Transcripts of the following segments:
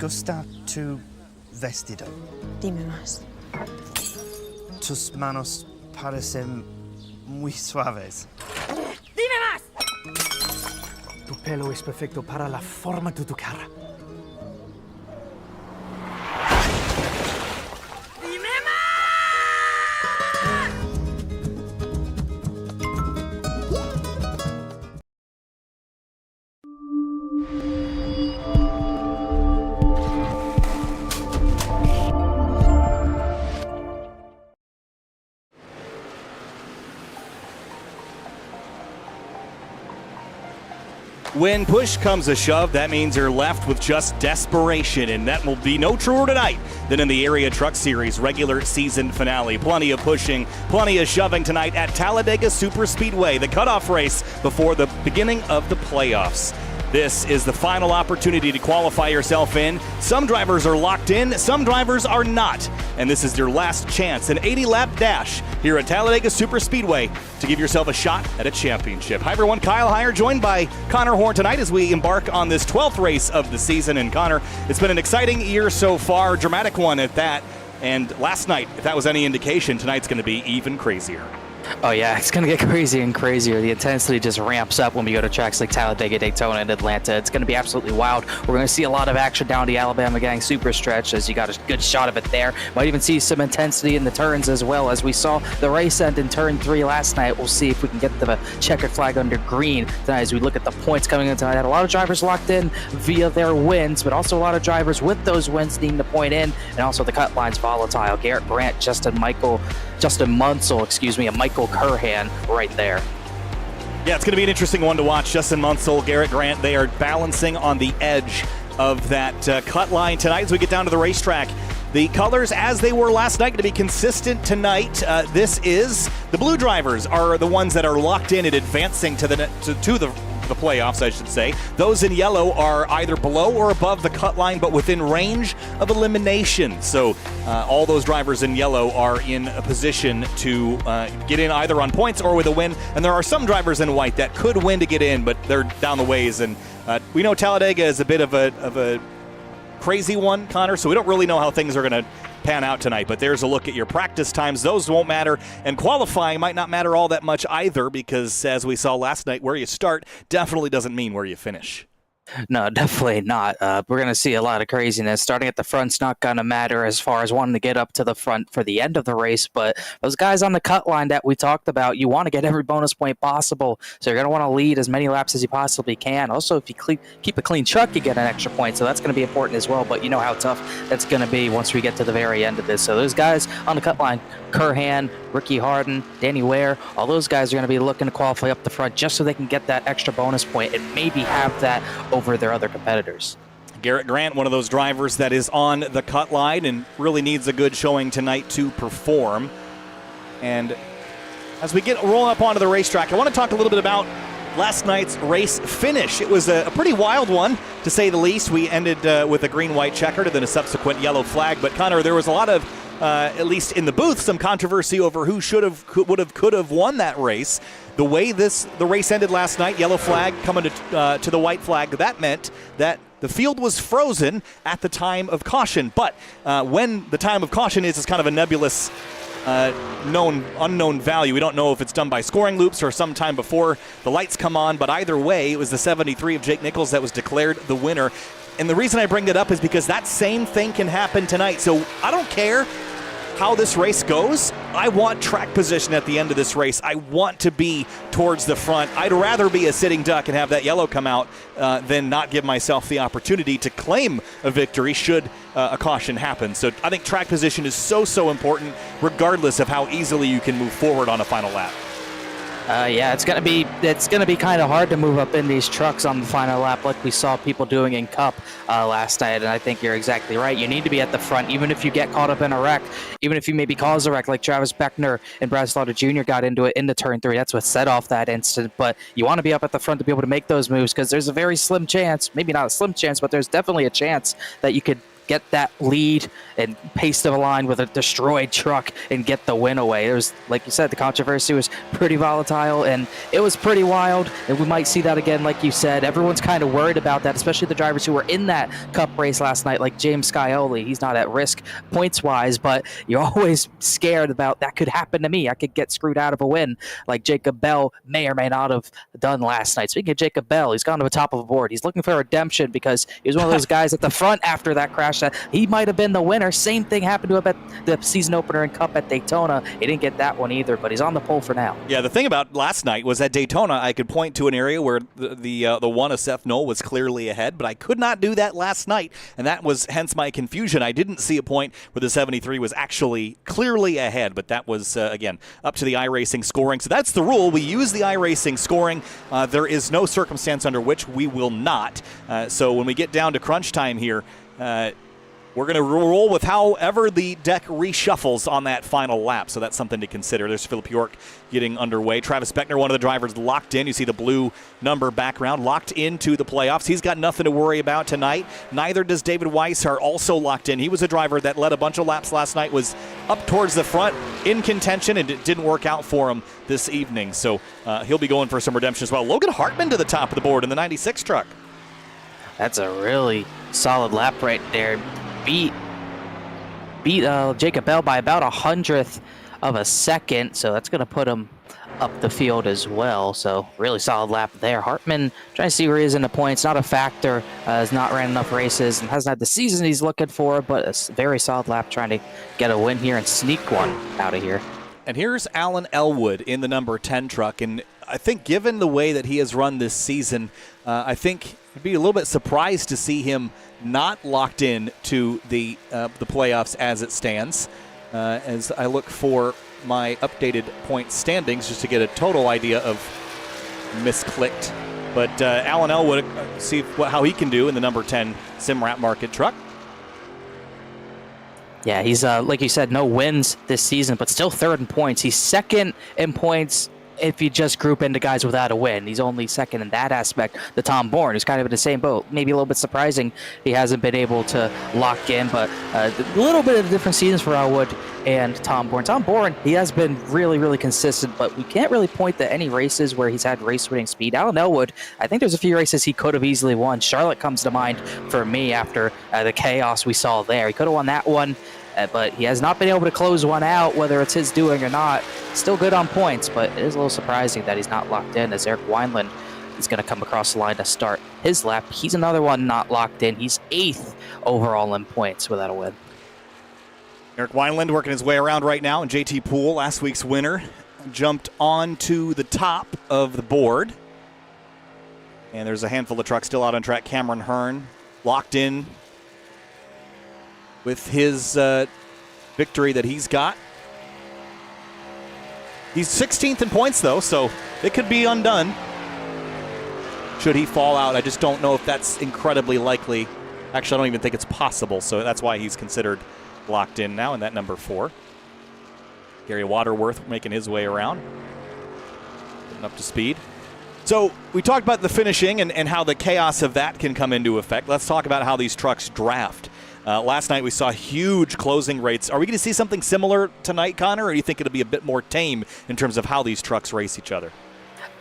gusta tu vestido? Dime más. Tus manos parecen muy suaves. ¡Dime más! Tu pelo es perfecto para la forma de tu cara. ¡Dime más! When push comes to shove, that means you're left with just desperation, and that will be no truer tonight than in the Area Truck Series regular season finale. Plenty of pushing, plenty of shoving tonight at Talladega Superspeedway, the cutoff race before the beginning of the playoffs. This is the final opportunity to qualify yourself in. Some drivers are locked in, some drivers are not. And this is your last chance, an 80-lap dash here at Talladega Superspeedway to give yourself a shot at a championship. Hi everyone, Kyle Heyer joined by Connor Horn tonight as we embark on this 12th race of the season. And Connor, it's been an exciting year so far, dramatic one at that. And last night, if that was any indication, tonight's going to be even crazier. Oh yeah, it's going to get crazier and crazier. The intensity just ramps up when we go to tracks like Talladega, Daytona, and Atlanta. It's going to be absolutely wild. We're going to see a lot of action down the Alabama Gang super stretch as you got a good shot of it there. Might even see some intensity in the turns as well. As we saw the race end in turn 3 last night, we'll see if we can get the checkered flag under green tonight as we look at the points coming in tonight. Had a lot of drivers locked in via their wins, but also a lot of drivers with those wins needing to point in, and also the cut line's volatile. Garrett Grant, Justin Munsell, and Michael Curhan right there. Yeah, it's going to be an interesting one to watch. Justin Munsell, Garrett Grant, they are balancing on the edge of that cut line tonight as we get down to the racetrack. The colors, as they were last night, going to be consistent tonight. This is the blue drivers are the ones that are locked in and advancing to the playoffs, I should say. Those in yellow are either below or above the cut line, but within range of elimination. So all those drivers in yellow are in a position to get in either on points or with a win. And there are some drivers in white that could win to get in, but they're down the ways. And we know Talladega is a bit of a crazy one, Connor, so we don't really know how things are going to pan out tonight, but there's a look at your practice times. Those won't matter, and qualifying might not matter all that much either, because as we saw last night, where you start definitely doesn't mean where you finish. No, definitely not. We're going to see a lot of craziness. Starting at the front's not going to matter as far as wanting to get up to the front for the end of the race, but those guys on the cut line that we talked about, you want to get every bonus point possible, so you're going to want to lead as many laps as you possibly can. Also, if you keep a clean truck, you get an extra point, so that's going to be important as well, but you know how tough that's going to be once we get to the very end of this. So those guys on the cut line, Curhan, Ricky Harden, Danny Ware, all those guys are going to be looking to qualify up the front just so they can get that extra bonus point and maybe have that over their other competitors. Garrett Grant, one of those drivers that is on the cut line and really needs a good showing tonight to perform. And as we get rolling up onto the racetrack, I want to talk a little bit about last night's race finish. It was a pretty wild one, to say the least. We ended with a green-white checkered and then a subsequent yellow flag. But Connor, there was a lot of, at least in the booth, some controversy over who could have won that race. The way the race ended last night, yellow flag coming to the white flag, that meant that the field was frozen at the time of caution. But when the time of caution is kind of a nebulous unknown value. We don't know if it's done by scoring loops or sometime before the lights come on, but either way, it was the 73 of Jake Nichols that was declared the winner. And the reason I bring that up is because that same thing can happen tonight. So I don't care how this race goes. I want track position at the end of this race. I want to be towards the front. I'd rather be a sitting duck and have that yellow come out than not give myself the opportunity to claim a victory should a caution happen. So I think track position is so important, regardless of how easily you can move forward on a final lap. Yeah, it's gonna be kind of hard to move up in these trucks on the final lap like we saw people doing in Cup last night, and I think you're exactly right. You need to be at the front, even if you get caught up in a wreck, even if you maybe cause a wreck like Travis Beckner and Brad Slaughter Jr. got into it into turn 3. That's what set off that incident, but you want to be up at the front to be able to make those moves because there's a very slim chance, maybe not a slim chance, but there's definitely a chance that you could get that lead and pace the line with a destroyed truck and get the win away. It was, like you said, the controversy was pretty volatile and it was pretty wild, and we might see that again, like you said. Everyone's kind of worried about that, especially the drivers who were in that Cup race last night, like James Scioli. He's not at risk points-wise, but you're always scared about that could happen to me. I could get screwed out of a win, like Jacob Bell may or may not have done last night. Speaking of Jacob Bell, he's gone to the top of the board. He's looking for redemption because he was one of those guys at the front after that crash that he might have been the winner. Same thing happened to him at the season opener and Cup at Daytona. He didn't get that one either, but he's on the pole for now. Yeah, the thing about last night was at Daytona, I could point to an area where the one of Seth Knoll was clearly ahead, but I could not do that last night, and that was hence my confusion. I didn't see a point where the 73 was actually clearly ahead, but that was, again, up to the iRacing scoring. So that's the rule. We use the iRacing scoring. There is no circumstance under which we will not. So when we get down to crunch time here, we're going to roll with however the deck reshuffles on that final lap, so that's something to consider. There's Philip York getting underway. Travis Beckner, one of the drivers, locked in. You see the blue number background, locked into the playoffs. He's got nothing to worry about tonight. Neither does David Weishart, also locked in. He was a driver that led a bunch of laps last night, was up towards the front in contention, and it didn't work out for him this evening. So he'll be going for some redemption as well. Logan Hartman to the top of the board in the 96 truck. That's a really solid lap right there. Beat Jacob Bell by about 100th of a second, so that's going to put him up the field as well. So really solid lap there. Hartman trying to see where he is in the points. Not a factor. Has not ran enough races and hasn't had the season he's looking for, but a very solid lap trying to get a win here and sneak one out of here. And here's Alan Elwood in the number 10 truck, and I think given the way that he has run this season, I think I'd be a little bit surprised to see him not locked in to the playoffs as it stands. As I look for my updated point standings just to get a total idea of misclicked. But Alan Elwood, see how he can do in the number 10 Simrap Market truck. Yeah, he's, like you said, no wins this season, but still third in points. He's second in points if you just group into guys without a win. He's only second in that aspect to Tom Bourne, who's kind of in the same boat. Maybe a little bit surprising he hasn't been able to lock in, but a little bit of different seasons for Elwood and Tom Bourne. Tom Bourne, he has been really, really consistent, but we can't really point to any races where he's had race-winning speed. Alan Elwood, I think there's a few races he could have easily won. Charlotte comes to mind for me after the chaos we saw there. He could have won that one. But he has not been able to close one out, whether it's his doing or not. Still good on points, but it is a little surprising that he's not locked in, as Eric Wineland is going to come across the line to start his lap. He's another one not locked in. He's 8th overall in points without a win. Eric Wineland working his way around right now, and JT Poole, last week's winner, jumped on to the top of the board. And there's a handful of trucks still out on track. Cameron Hearn locked in with his victory that he's got. He's 16th in points, though, so it could be undone should he fall out. I just don't know if that's incredibly likely. Actually, I don't even think it's possible, so that's why he's considered locked in now in that number 4. Gary Waterworth making his way around, getting up to speed. So we talked about the finishing and how the chaos of that can come into effect. Let's talk about how these trucks draft. Last night we saw huge closing rates. Are we going to see something similar tonight, Connor, or do you think it'll be a bit more tame in terms of how these trucks race each other?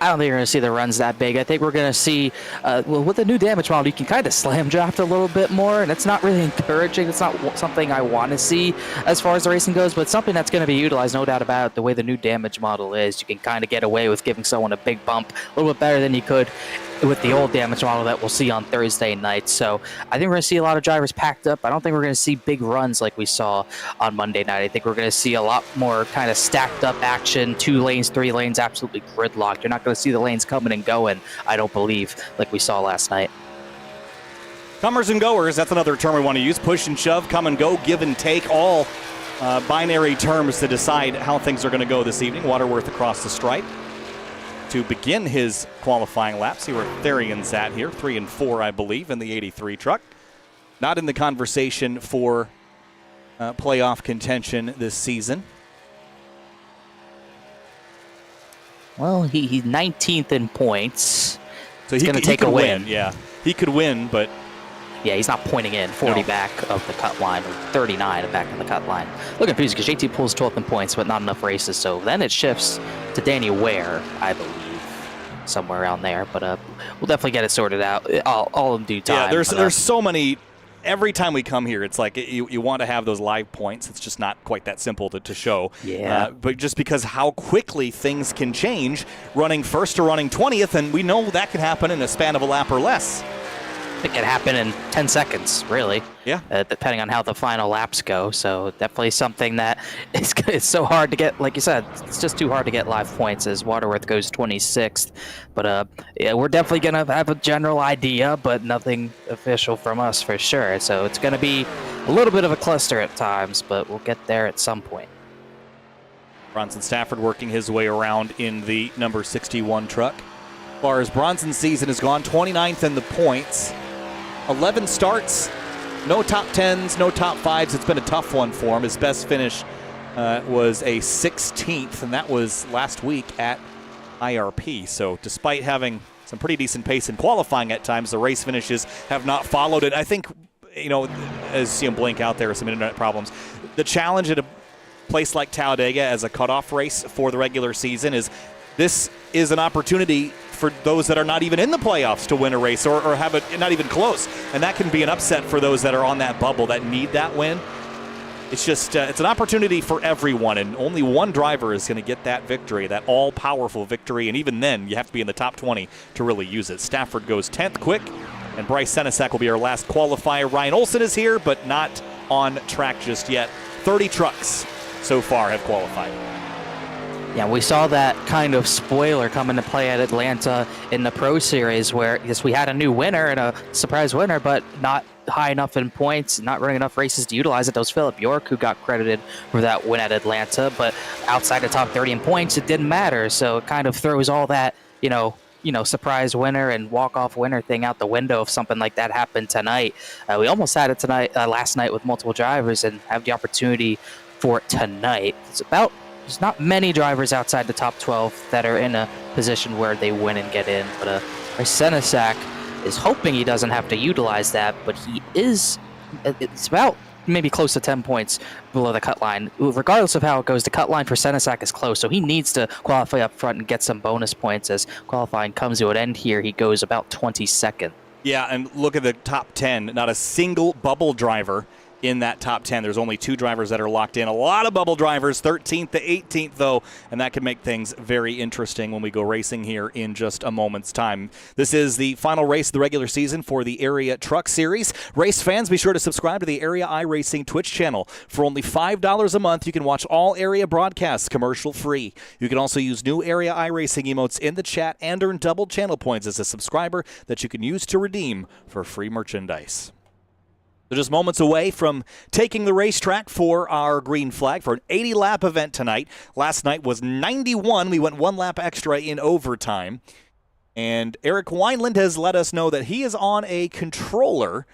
I don't think you're going to see the runs that big. I think we're going to see, well, with the new damage model, you can kind of slam draft a little bit more, and it's not really encouraging. It's not something I want to see as far as the racing goes, but it's something that's going to be utilized, no doubt about it, the way the new damage model is. You can kind of get away with giving someone a big bump a little bit better than you could with the old damage model that we'll see on Thursday night. So I think we're going to see a lot of drivers packed up. I don't think we're going to see big runs like we saw on Monday night. I think we're going to see a lot more kind of stacked up action, 2 lanes, 3 lanes, absolutely gridlocked. You're not going to see the lanes coming and going, I don't believe, like we saw last night. Comers and goers, that's another term we want to use. Push and shove, come and go, give and take, all binary terms to decide how things are going to go this evening. Waterworth across the stripe to begin his qualifying lap. See where Therian's at here, 3 and 4, I believe, in the 83 truck. Not in the conversation for playoff contention this season. Well, he's 19th in points. So he's going to take a win. Yeah, he could win, but Yeah, he's not pointing in 40 back of the cut line, or 39 back of the cut line. Looking confused because JT Poole's 12th in points, but not enough races. So then it shifts to Danny Ware, I believe, somewhere around there. But we'll definitely get it sorted out all in due time. Yeah, there's so many. Every time we come here, it's like you want to have those live points. It's just not quite that simple to show. Yeah. But just because how quickly things can change, running first to running 20th, and we know that can happen in a span of a lap or less. It can happen in 10 seconds, really. Yeah. Depending on how the final laps go. So definitely something that it's so hard to get. Like you said, it's just too hard to get live points as Waterworth goes 26th. But yeah, we're definitely going to have a general idea, but nothing official from us for sure. So it's going to be a little bit of a cluster at times, but we'll get there at some point. Bronson Stafford working his way around in the number 61 truck. As far as Bronson's season has gone, 29th in the points. 11 starts, no top 10s, no top 5s. It's been a tough one for him. His best finish was a 16th, and that was last week at IRP. So despite having some pretty decent pace in qualifying at times, the race finishes have not followed it. I think, as you see him blink out there, some internet problems. The challenge at a place like Talladega as a cutoff race for the regular season is this is an opportunity for those that are not even in the playoffs to win a race or have it not even close. And that can be an upset for those that are on that bubble that need that win. It's just, it's an opportunity for everyone, and only one driver is going to get that victory, that all-powerful victory, and even then, you have to be in the top 20 to really use it. Stafford goes 10th quick, and Bryce Senesac will be our last qualifier. Ryan Olsen is here, but not on track just yet. 30 trucks so far have qualified. Yeah, we saw that kind of spoiler come into play at Atlanta in the Pro Series where, yes, we had a new winner and a surprise winner, but not high enough in points, not running enough races to utilize it. That was Philip York who got credited for that win at Atlanta, but outside the top 30 in points, it didn't matter. So it kind of throws all that, surprise winner and walk-off winner thing out the window if something like that happened tonight. We almost had it last night with multiple drivers and have the opportunity for it tonight. There's not many drivers outside the top 12 that are in a position where they win and get in, but Senesac is hoping he doesn't have to utilize that, but he is. It's about maybe close to 10 points below the cut line. Regardless of how it goes, the cut line for Senesac is close, so he needs to qualify up front and get some bonus points. As qualifying comes to an end here, he goes about 22nd. Yeah, and look at the top 10. Not a single bubble driver in that top 10. There's only 2 drivers that are locked in. A lot of bubble drivers, 13th to 18th, though, and that can make things very interesting when we go racing here in just a moment's time. This is the final race of the regular season for the Area Truck Series. Race fans, be sure to subscribe to the Area iRacing Twitch channel. For only $5 a month, you can watch all Area broadcasts commercial-free. You can also use new Area iRacing emotes in the chat and earn double channel points as a subscriber that you can use to redeem for free merchandise. They're just moments away from taking the racetrack for our green flag for an 80-lap event tonight. Last night was 91. We went 1 lap extra in overtime. And Eric Wineland has let us know that he is on a controller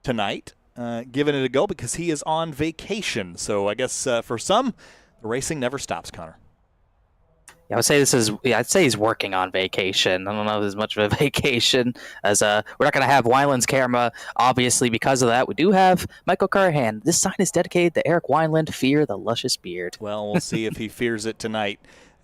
tonight, giving it a go because he is on vacation. So I guess for some, the racing never stops, Connor. Yeah, I'd say he's working on vacation. I don't know if there's much of a vacation, as we're not going to have Wineland's camera, obviously, because of that. We do have Michael Carhan. This sign is dedicated to Eric Wineland, Fear the Luscious Beard. Well, we'll see if he fears it tonight.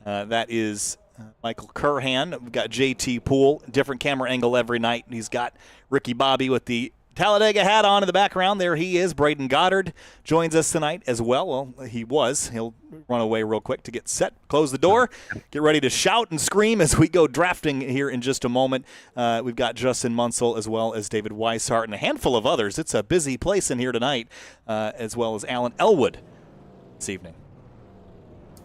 That is Michael Carhan. We've got JT Poole, different camera angle every night. He's got Ricky Bobby with the Talladega hat on in the background. There he is. Braden Goddard joins us tonight as well. Well, he was. He'll run away real quick to get set, close the door, get ready to shout and scream as we go drafting here in just a moment. We've got Justin Munsell as well as David Weishart and a handful of others. It's a busy place in here tonight, as well as Alan Elwood this evening.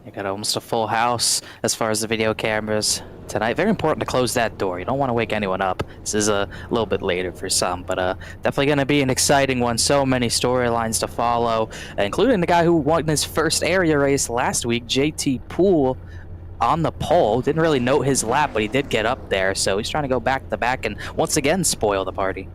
You got almost a full house as far as the video cameras tonight. Very important to close that door. You don't want to wake anyone up. This is a little bit later for some, but definitely going to be an exciting one. So many storylines to follow, including the guy who won his first area race last week, JT Poole, on the pole. Didn't really note his lap, but he did get up there, so he's trying to go back to back and once again spoil the party.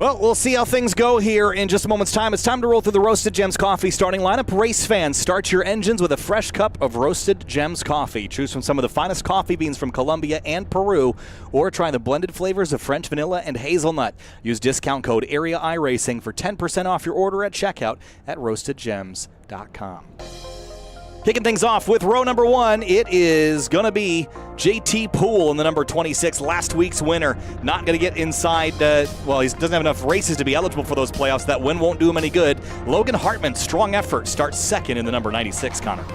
Well, we'll see how things go here in just a moment's time. It's time to roll through the Roasted Gems Coffee starting lineup. Race fans, start your engines with a fresh cup of Roasted Gems Coffee. Choose from some of the finest coffee beans from Colombia and Peru, or try the blended flavors of French vanilla and hazelnut. Use discount code AREA iRacing for 10% off your order at checkout at roastedgems.com. Kicking things off with row number 1, it is going to be JT Poole in the number 26, last week's winner. Not going to get inside, he doesn't have enough races to be eligible for those playoffs. That win won't do him any good. Logan Hartman, strong effort, starts second in the number 96, Connor.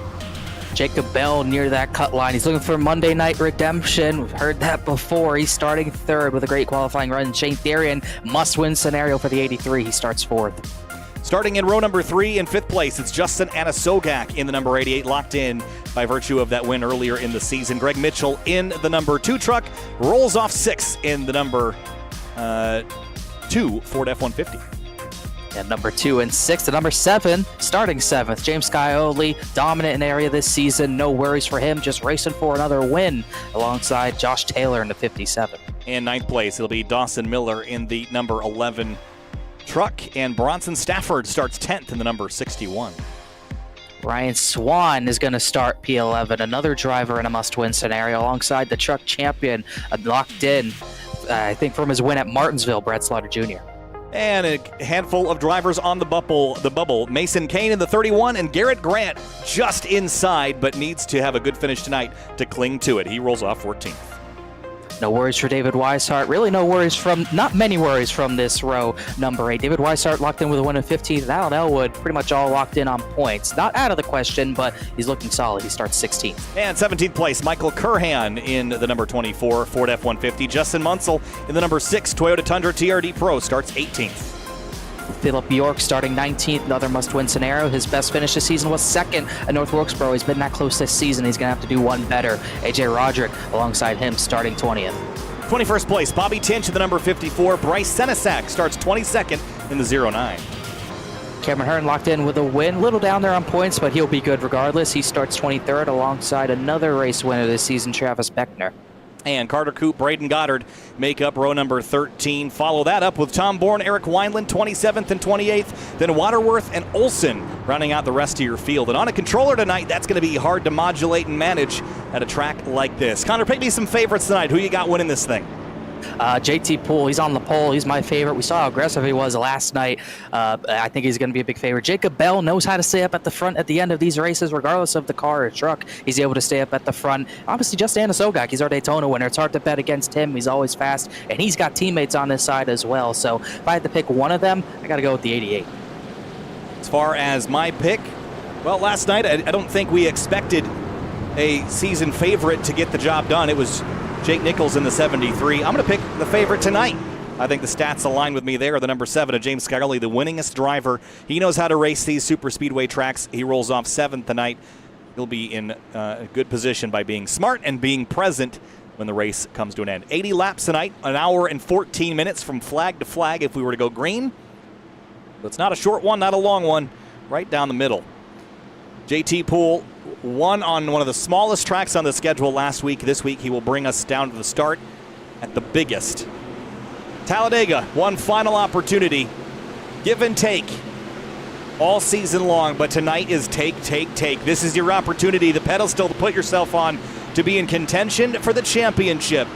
Jacob Bell near that cut line. He's looking for Monday Night Redemption. We've heard that before. He's starting third with a great qualifying run. Shane Therian, must-win scenario for the 83. He starts fourth. Starting in row number 3 in 5th place, it's Justin Anasogak in the number 88, locked in by virtue of that win earlier in the season. Greg Mitchell in the number 2 truck, rolls off 6th in the number 2 Ford F-150. And number 2 and 6 to number 7, starting 7th. James Scioli, dominant in the area this season. No worries for him, just racing for another win alongside Josh Taylor in the 57. In 9th place, it'll be Dawson Miller in the number 11 truck, and Bronson Stafford starts 10th in the number 61. Ryan Swan is going to start P11, another driver in a must-win scenario alongside the truck champion, locked in, I think from his win at Martinsville, Brett Slaughter Jr. And a handful of drivers on the bubble. Mason Kane in the 31 and Garrett Grant just inside, but needs to have a good finish tonight to cling to it. He rolls off 14th. No worries for David Weishart. Really not many worries from this row, number 8. David Weishart locked in with a win of 15th. Alan Elwood pretty much all locked in on points. Not out of the question, but he's looking solid. He starts 16th. And 17th place, Michael Curhan in the number 24 Ford F-150. Justin Munsell in the number 6 Toyota Tundra TRD Pro starts 18th. Philip York starting 19th, another must-win scenario. His best finish this season was 2nd at North Wilkesboro. He's been that close this season. He's going to have to do one better. AJ Roderick alongside him starting 20th. 21st place, Bobby Tinch in the number 54. Bryce Senesac starts 22nd in the 09. Cameron Hearn locked in with a win. Little down there on points, but he'll be good regardless. He starts 23rd alongside another race winner this season, Travis Beckner. And Carter Coop, Braden Goddard make up row number 13. Follow that up with Tom Bourne, Eric Wineland, 27th and 28th. Then Waterworth and Olson rounding out the rest of your field. And on a controller tonight, that's going to be hard to modulate and manage at a track like this. Connor, pick me some favorites tonight. Who you got winning this thing? JT Poole, he's on the pole. He's my favorite. We saw how aggressive he was last night. I think he's going to be a big favorite. Jacob Bell knows how to stay up at the front at the end of these races, regardless of the car or truck. He's able to stay up at the front. Obviously, just Anasogak, he's our Daytona winner. It's hard to bet against him. He's always fast, and he's got teammates on his side as well. So if I had to pick one of them, I got to go with the 88. As far as my pick, well, last night I don't think we expected a season favorite to get the job done. It was Jake Nichols in the 73. I'm going to pick the favorite tonight. I think the stats align with me there. The number 7 of James Scioli, the winningest driver. He knows how to race these super speedway tracks. He rolls off 7th tonight. He'll be in a good position by being smart and being present when the race comes to an end. 80 laps tonight, an hour and 14 minutes from flag to flag if we were to go green. But it's not a short one, not a long one, right down the middle. JT Poole won on one of the smallest tracks on the schedule last week. This week he will bring us down to the start at the biggest. Talladega, one final opportunity. Give and take all season long, but tonight is take, take, take. This is your opportunity, the pedestal to put yourself on to be in contention for the championship.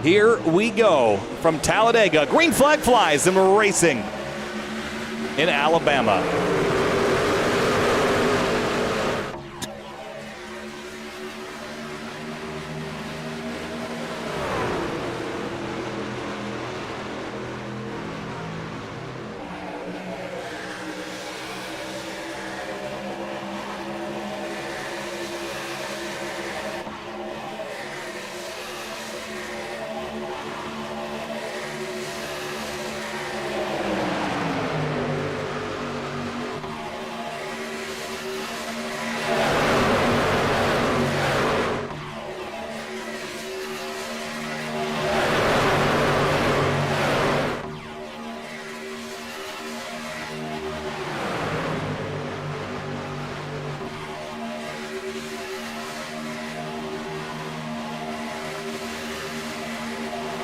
Here we go from Talladega. Green flag flies and we're racing in Alabama.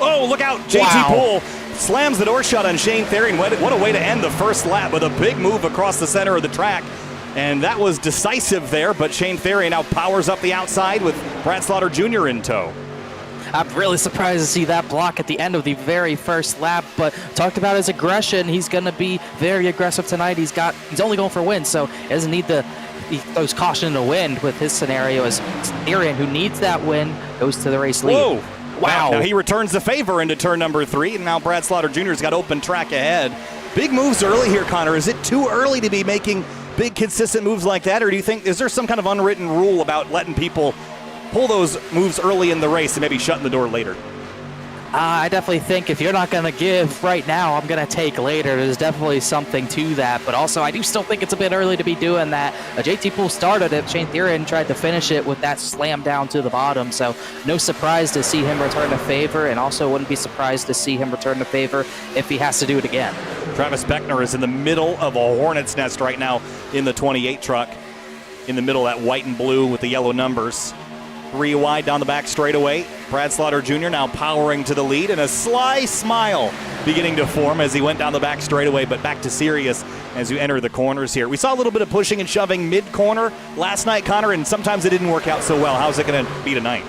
Oh, look out. JT Poole slams the door shut on Shane Therian. What a way to end the first lap with a big move across the center of the track. And that was decisive there, but Shane Therian now powers up the outside with Brad Slaughter Jr. in tow. I'm really surprised to see that block at the end of the very first lap, but talked about his aggression. He's going to be very aggressive tonight. He's only going for wins, so he doesn't need he throws caution in the wind with his scenario as Therian, who needs that win, goes to the race lead. Whoa. Wow. Now he returns the favor into turn number 3, and now Brad Slaughter Jr.'s got open track ahead. Big moves early here, Connor. Is it too early to be making big, consistent moves like that, or do you think, is there some kind of unwritten rule about letting people pull those moves early in the race and maybe shutting the door later? I definitely think if you're not going to give right now, I'm going to take later. There's definitely something to that, but also I do still think it's a bit early to be doing that. JT Poole started it. Shane Therian tried to finish it with that slam down to the bottom, so no surprise to see him return to favor, and also wouldn't be surprised to see him return to favor if he has to do it again. Travis Beckner is in the middle of a hornet's nest right now in the 28 truck, in the middle of that white and blue with the yellow numbers. 3 wide down the back straightaway. Brad Slaughter Jr. now powering to the lead, and a sly smile beginning to form as he went down the back straightaway, but back to serious as you enter the corners here. We saw a little bit of pushing and shoving mid-corner last night, Connor, and sometimes it didn't work out so well. How's it going to be tonight?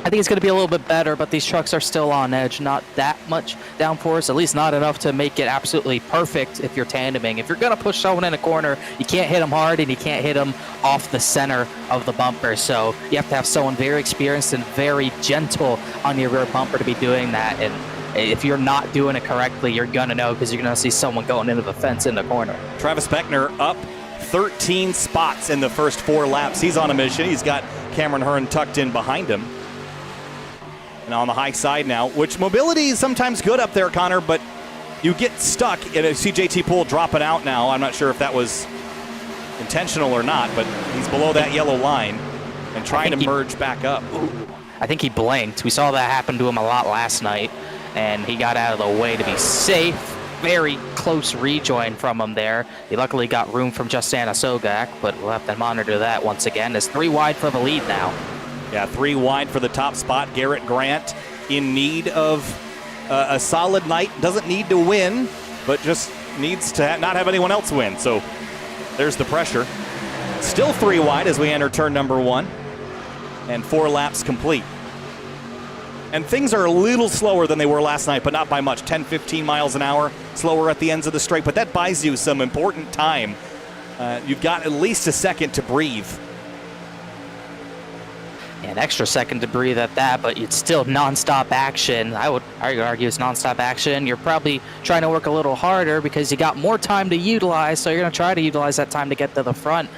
I think it's going to be a little bit better, but these trucks are still on edge. Not that much downforce, at least not enough to make it absolutely perfect if you're tandeming. If you're going to push someone in a corner, you can't hit them hard and you can't hit them off the center of the bumper. So you have to have someone very experienced and very gentle on your rear bumper to be doing that. And if you're not doing it correctly, you're going to know because you're going to see someone going into the fence in the corner. Travis Beckner up 13 spots in the first 4 laps. He's on a mission. He's got Cameron Hearn tucked in behind him. And on the high side now, which mobility is sometimes good up there, Connor, but you get stuck. And I see JT Poole dropping out now. I'm not sure if that was intentional or not, but he's below that yellow line and trying to merge back up. I think he blinked. We saw that happen to him a lot last night, and he got out of the way to be safe. Very close rejoin from him there. He luckily got room from Justin Sogak, but we'll have to monitor that once again. There's 3 wide for the lead now. Yeah, 3 wide for the top spot. Garrett Grant in need of a solid night. Doesn't need to win, but just needs to not have anyone else win. So there's the pressure. Still 3 wide as we enter turn number 1. And 4 laps complete. And things are a little slower than they were last night, but not by much. 10, 15 miles an hour slower at the ends of the straight. But that buys you some important time. You've got at least a second to breathe. An extra second to breathe at that, but it's still non-stop action. I would argue it's non-stop action. You're probably trying to work a little harder because you got more time to utilize, so you're going to try to utilize that time to get to the front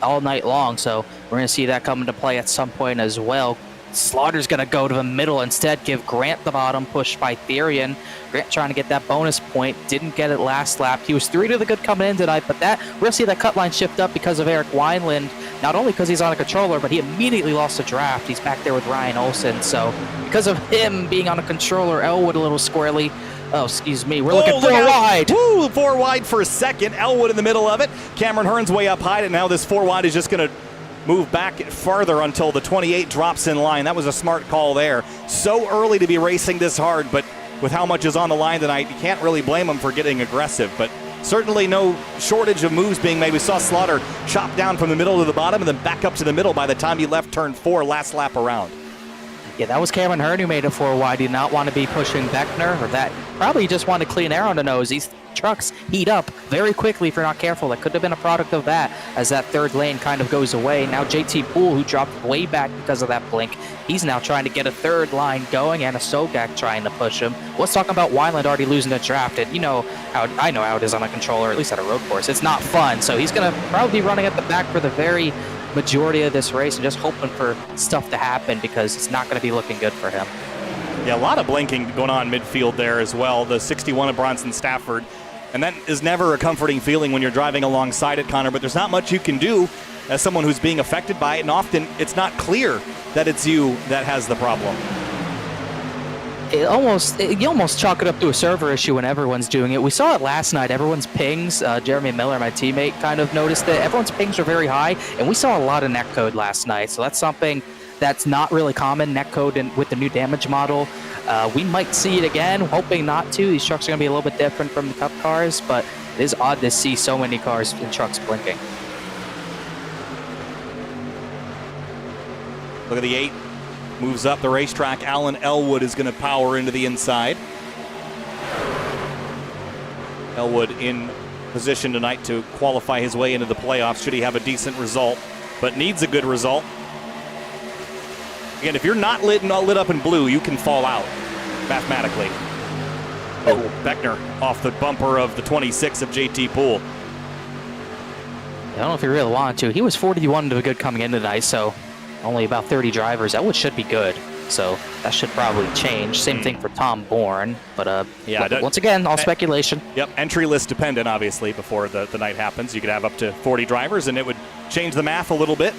all night long. So we're going to see that come into play at some point as well. Slaughter's going to go to the middle instead, give Grant the bottom, pushed by Therian. Grant trying to get that bonus point, didn't get it last lap. He was 3 to the good coming in tonight, but we're going to see that cut line shift up because of Eric Wineland. Not only because he's on a controller, but he immediately lost a draft. He's back there with Ryan Olsen. So because of him being on a controller, Elwood a little squirrely. Oh, excuse me. We're looking 4 wide. Woo, 4 wide for a second. Elwood in the middle of it. Cameron Hearn's way up high, and now this 4 wide is just going to move back farther until the 28 drops in line. That was a smart call there. So early to be racing this hard, but with how much is on the line tonight, you can't really blame him for getting aggressive. But certainly no shortage of moves being made. We saw Slaughter chop down from the middle to the bottom and then back up to the middle by the time he left turn 4 last lap around. Yeah, that was Cameron Hearn who made it 4 wide. He did not want to be pushing Beckner, or that probably just wanted clean air on the nose. These trucks heat up very quickly if you're not careful. That could have been a product of that as that 3rd lane kind of goes away. Now JT Poole, who dropped way back because of that blink, he's now trying to get a 3rd line going, and a Sogak trying to push him. Let's talk about Wineland already losing a draft. And you know how I know how it is on a controller, at least at a road course. It's not fun. So he's going to probably be running at the back for the very majority of this race and just hoping for stuff to happen because it's not going to be looking good for him. Yeah, a lot of blinking going on midfield there as well. The 61 of Bronson Stafford. And that is never a comforting feeling when you're driving alongside it, Connor, but there's not much you can do as someone who's being affected by it, and often it's not clear that it's you that has the problem. You almost chalk it up to a server issue when everyone's doing it. We saw it last night. Everyone's pings, Jeremy Miller, my teammate, kind of noticed that everyone's pings are very high, and we saw a lot of netcode last night. So that's something That's not really common, netcode and with the new damage model. We might see it again, hoping not to. These trucks are going to be a little bit different from the Cup cars, but it is odd to see so many cars and trucks blinking. Look at the 8. Moves up the racetrack. Alan Elwood is going to power into the inside. Elwood in position tonight to qualify his way into the playoffs should he have a decent result, but needs a good result. Again, if you're not lit up in blue, you can fall out mathematically. Oh, Beckner off the bumper of the 26 of JT Poole. I don't know if he really wanted to. He was 41 to a good coming in tonight, so only about 30 drivers. That should be good. So that should probably change. Same thing for Tom Bourne, but yeah, once again, all speculation. Yep, entry list dependent, obviously, before the night happens. You could have up to 40 drivers, and it would change the math a little bit.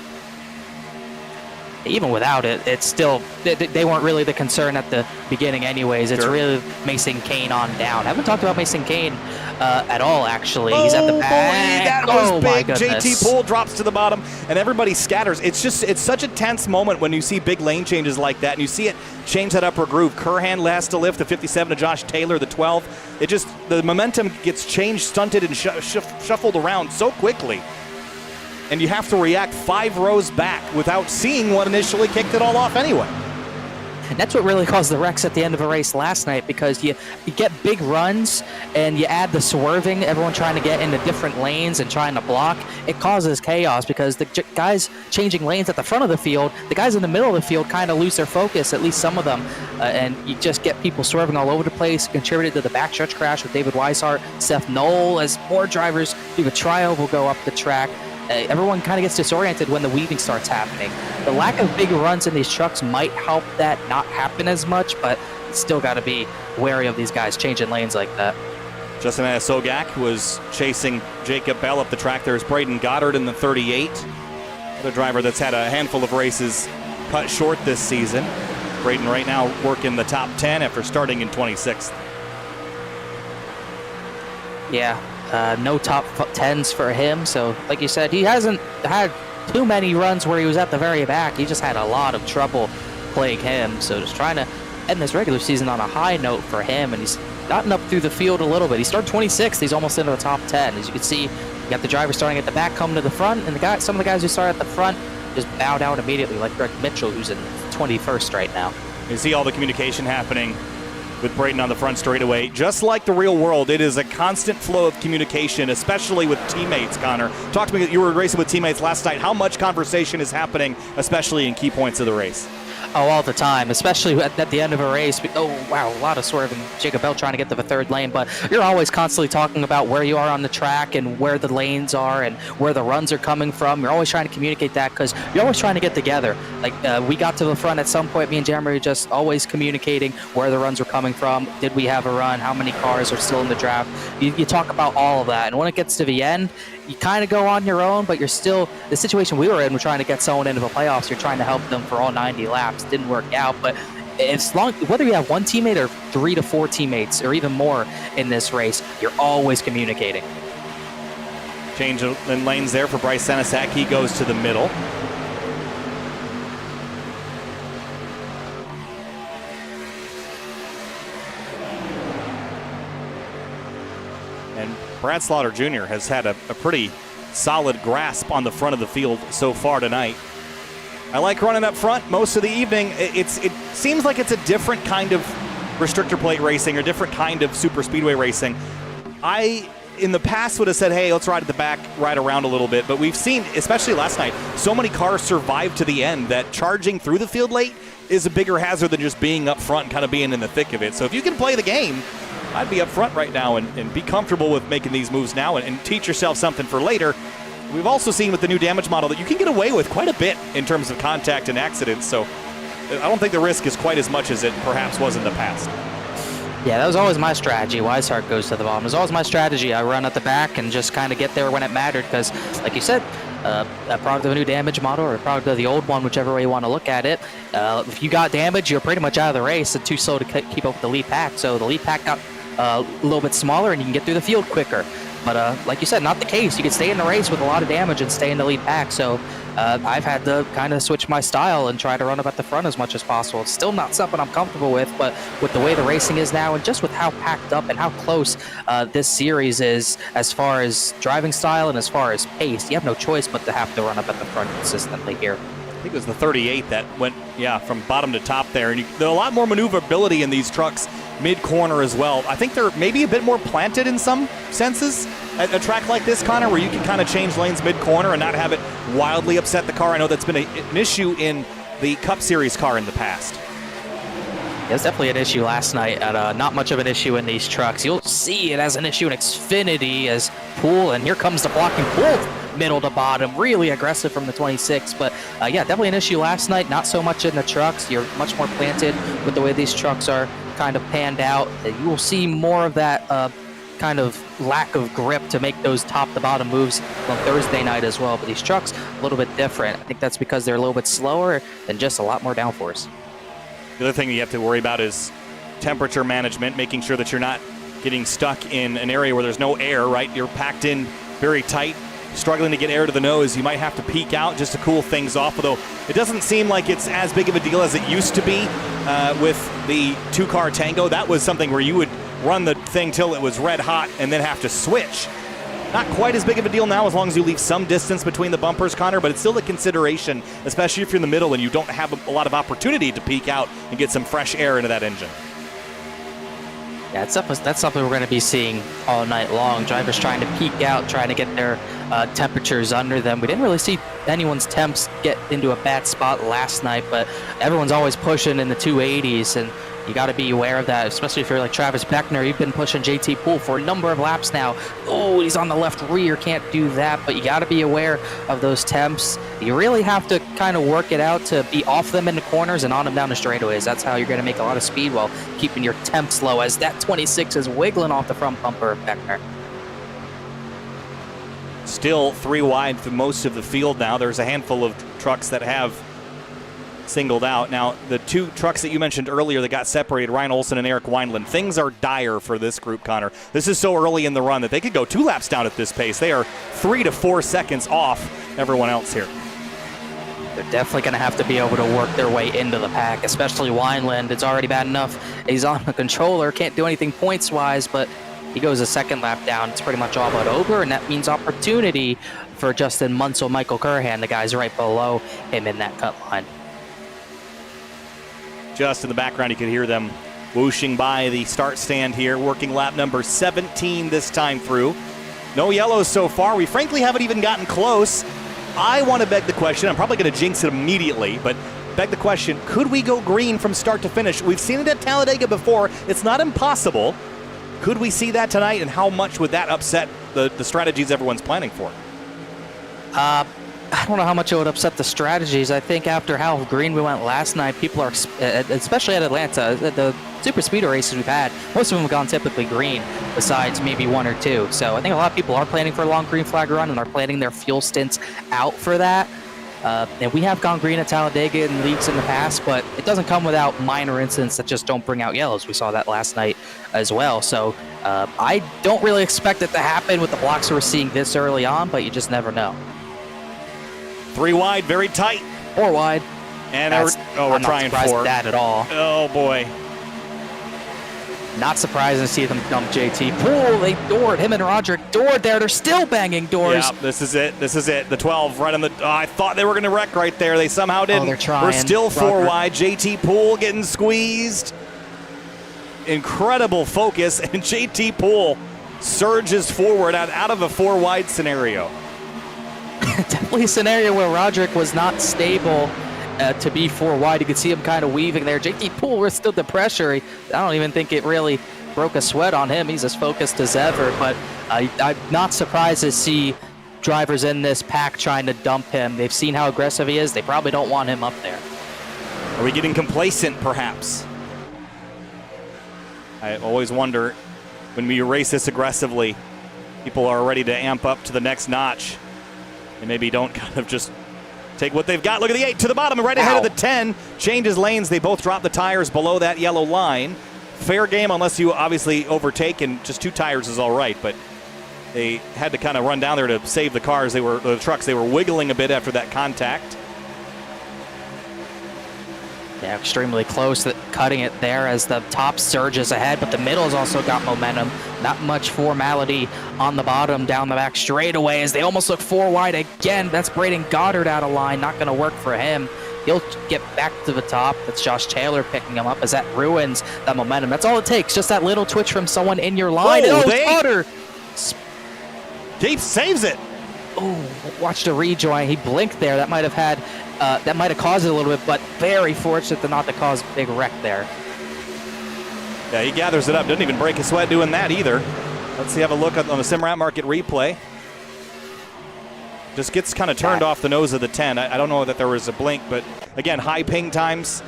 Even without it, it's still, they weren't really the concern at the beginning anyways. It's really Mason Kane on down. I haven't talked about Mason Kane at all, actually. He's at the back. Boy, that was my big. goodness. JT Poole drops to the bottom, and everybody scatters. It's such a tense moment when you see big lane changes like that, and you see it change that upper groove. Curhan has to lift the 57 to Josh Taylor, the 12. The momentum gets changed, stunted, and shuffled around so quickly. And you have to react 5 rows back without seeing what initially kicked it all off anyway. And that's what really caused the wrecks at the end of a race last night, because you get big runs and you add the swerving, everyone trying to get into different lanes and trying to block. It causes chaos because the guys changing lanes at the front of the field, the guys in the middle of the field kind of lose their focus, at least some of them, and you just get people swerving all over the place. Contributed to the backstretch crash with David Weishart, Seth Knoll, as more drivers do a trial will go up the track. Everyone kind of gets disoriented when the weaving starts happening. The lack of big runs in these trucks might help that not happen as much, but still got to be wary of these guys changing lanes like that. Justin Sogak was chasing Jacob Bell up the track. There's Braden Goddard in the 38. Another driver that's had a handful of races cut short this season. Braden right now working the top 10 after starting in 26th. Yeah. No top 10s for him, so like you said, he hasn't had too many runs where he was at the very back. He just had a lot of trouble playing him, so just trying to end this regular season on a high note for him, and he's gotten up through the field a little bit. He started 26th, he's almost into the top 10. As you can see, you got the driver starting at the back, coming to the front, and some of the guys who started at the front just bow down immediately, like Greg Mitchell, who's in 21st right now. You see all the communication happening with Braden on the front straightaway. Just like the real world, it is a constant flow of communication, especially with teammates, Connor. Talk to me, you were racing with teammates last night. How much conversation is happening, especially in key points of the race? Oh, all the time, especially at the end of a race. Oh, wow, a lot of swerving. Jacob Bell trying to get to the third lane, but you're always constantly talking about where you are on the track and where the lanes are and where the runs are coming from. You're always trying to communicate that because you're always trying to get together. Like, we got to the front at some point, me and Jeremy were just always communicating where the runs were coming from. Did we have a run? How many cars are still in the draft? You talk about all of that, and when it gets to the end, you kind of go on your own, but you're still, the situation we were in, we're trying to get someone into the playoffs, you're trying to help them for all 90 laps. Didn't work out, but whether you have one teammate or 3 to 4 teammates or even more in this race, you're always communicating. Change in lanes there for Bryce Senesac. He goes to the middle. And Brad Slaughter Jr. has had a pretty solid grasp on the front of the field so far tonight. I like running up front most of the evening. It seems like it's a different kind of restrictor plate racing or different kind of super speedway racing. I, in the past, would have said, hey, let's ride at the back, ride around a little bit. But we've seen, especially last night, so many cars survive to the end that charging through the field late is a bigger hazard than just being up front and kind of being in the thick of it. So if you can play the game, I'd be up front right now and be comfortable with making these moves now and teach yourself something for later. We've also seen with the new damage model that you can get away with quite a bit in terms of contact and accidents, so I don't think the risk is quite as much as it perhaps was in the past. Yeah, that was always my strategy. Weishart goes to the bottom. It was always my strategy. I run at the back and just kind of get there when it mattered because, like you said, a product of a new damage model or a product of the old one, whichever way you want to look at it. If you got damage, you're pretty much out of the race and too slow to keep up with the lead pack. So the lead pack got a little bit smaller and you can get through the field quicker. But like you said, not the case. You can stay in the race with a lot of damage and stay in the lead pack. So I've had to kind of switch my style and try to run up at the front as much as possible. It's still not something I'm comfortable with, but with the way the racing is now and just with how packed up and how close this series is as far as driving style and as far as pace, you have no choice but to have to run up at the front consistently here. I think it was the 38 that went, from bottom to top there. And there's a lot more maneuverability in these trucks mid-corner as well. I think they're maybe a bit more planted in some senses at a track like this, Connor, where you can kind of change lanes mid-corner and not have it wildly upset the car. I know that's been an issue in the Cup Series car in the past. It was definitely an issue last night, and not much of an issue in these trucks. You'll see it as an issue in Xfinity as Poole, and here comes the blocking Poole, middle to bottom, really aggressive from the 26. But yeah, definitely an issue last night, not so much in the trucks. You're much more planted with the way these trucks are kind of panned out. You will see more of that kind of lack of grip to make those top to bottom moves on Thursday night as well. But these trucks, a little bit different. I think that's because they're a little bit slower and just a lot more downforce. The other thing you have to worry about is temperature management, making sure that you're not getting stuck in an area where there's no air, right? You're packed in very tight, struggling to get air to the nose. You might have to peek out just to cool things off, although it doesn't seem like it's as big of a deal as it used to be with the two-car tango. That was something where you would run the thing till it was red hot and then have to switch. Not quite as big of a deal now as long as you leave some distance between the bumpers, Connor, but it's still a consideration, especially if you're in the middle and you don't have a lot of opportunity to peek out and get some fresh air into that engine. Yeah, that's something we're going to be seeing all night long. Drivers trying to peek out, trying to get their temperatures under them. We didn't really see anyone's temps get into a bad spot last night, but everyone's always pushing in the 280s, and you got to be aware of that, especially if you're like Travis Beckner. You've been pushing JT Poole for a number of laps now. Oh, he's on the left rear, can't do that, but you got to be aware of those temps. You really have to kind of work it out to be off them in the corners and on them down the straightaways. That's how you're going to make a lot of speed while keeping your temps low, as that 26 is wiggling off the front bumper of Beckner. Still 3 wide for most of the field now. There's a handful of trucks that have singled out. Now, the 2 trucks that you mentioned earlier that got separated, Ryan Olsen and Eric Wineland, things are dire for this group, Connor. This is so early in the run that they could go 2 laps down at this pace. They are 3 to 4 seconds off everyone else here. They're definitely going to have to be able to work their way into the pack, especially Wineland. It's already bad enough he's on the controller, can't do anything points-wise, but he goes a second lap down. It's pretty much all but over, and that means opportunity for Justin Munsell, Michael Curhan, the guys right below him in that cut line. Just in the background, you could hear them whooshing by the start stand here, working lap number 17 this time through. No yellows so far. We frankly haven't even gotten close. I want to beg the question, I'm probably going to jinx it immediately, but beg the question, could we go green from start to finish? We've seen it at Talladega before. It's not impossible. Could we see that tonight, and how much would that upset the strategies everyone's planning for? I don't know how much it would upset the strategies. I think after how green we went last night, people are, especially at Atlanta, the super speed races we've had, most of them have gone typically green, besides maybe 1 or 2. So I think a lot of people are planning for a long green flag run and are planning their fuel stints out for that. And we have gone green at Talladega in leagues in the past, but it doesn't come without minor incidents that just don't bring out yellows. We saw that last night as well. So I don't really expect it to happen with the blocks we're seeing this early on, but you just never know. 3 wide, very tight. 4 wide. And we're trying not 4. That at all. Oh boy. Not surprised to see them dump JT Poole. They doored him and Roderick doored there. They're still banging doors. Yeah, this is it. This is it. The 12 right on the. I thought they were going to wreck right there. They somehow didn't. They're trying. We're still 4 Roderick. wide. JT Poole getting squeezed. Incredible focus, and JT Poole surges forward out of a 4 wide scenario. Definitely a scenario where Roderick was not stable to be 4 wide. You could see him kind of weaving there. JT Poole withstood the pressure. I don't even think it really broke a sweat on him. He's as focused as ever, but I'm not surprised to see drivers in this pack trying to dump him. They've seen how aggressive he is. They probably don't want him up there. Are we getting complacent, perhaps? I always wonder, when we race this aggressively, people are ready to amp up to the next notch. And maybe don't kind of just take what they've got. Look at the 8 to the bottom, right ahead of the 10. Changes lanes. They both drop the tires below that yellow line. Fair game unless you obviously overtake, and just 2 tires is all right. But They had to kind of run down there to save the cars. The trucks. They were wiggling a bit after that contact. Yeah, extremely close, cutting it there as the top surges ahead, but the middle's also got momentum. Not much formality on the bottom, down the back straightaways. They almost look 4 wide again. That's Braden Goddard out of line. Not going to work for him. He'll get back to the top. That's Josh Taylor picking him up as that ruins that momentum. That's all it takes, just that little twitch from someone in your line. Oh, Goddard! Deep saves it. Oh, watch the rejoin. He blinked there. That might have caused it a little bit, but very fortunate to not to cause a big wreck there. Yeah, he gathers it up. Doesn't even break a sweat doing that either. Let's see, have a look on the Simrat Market replay. Just gets kind of turned off the nose of the 10. I don't know that there was a blink, but again, high ping times,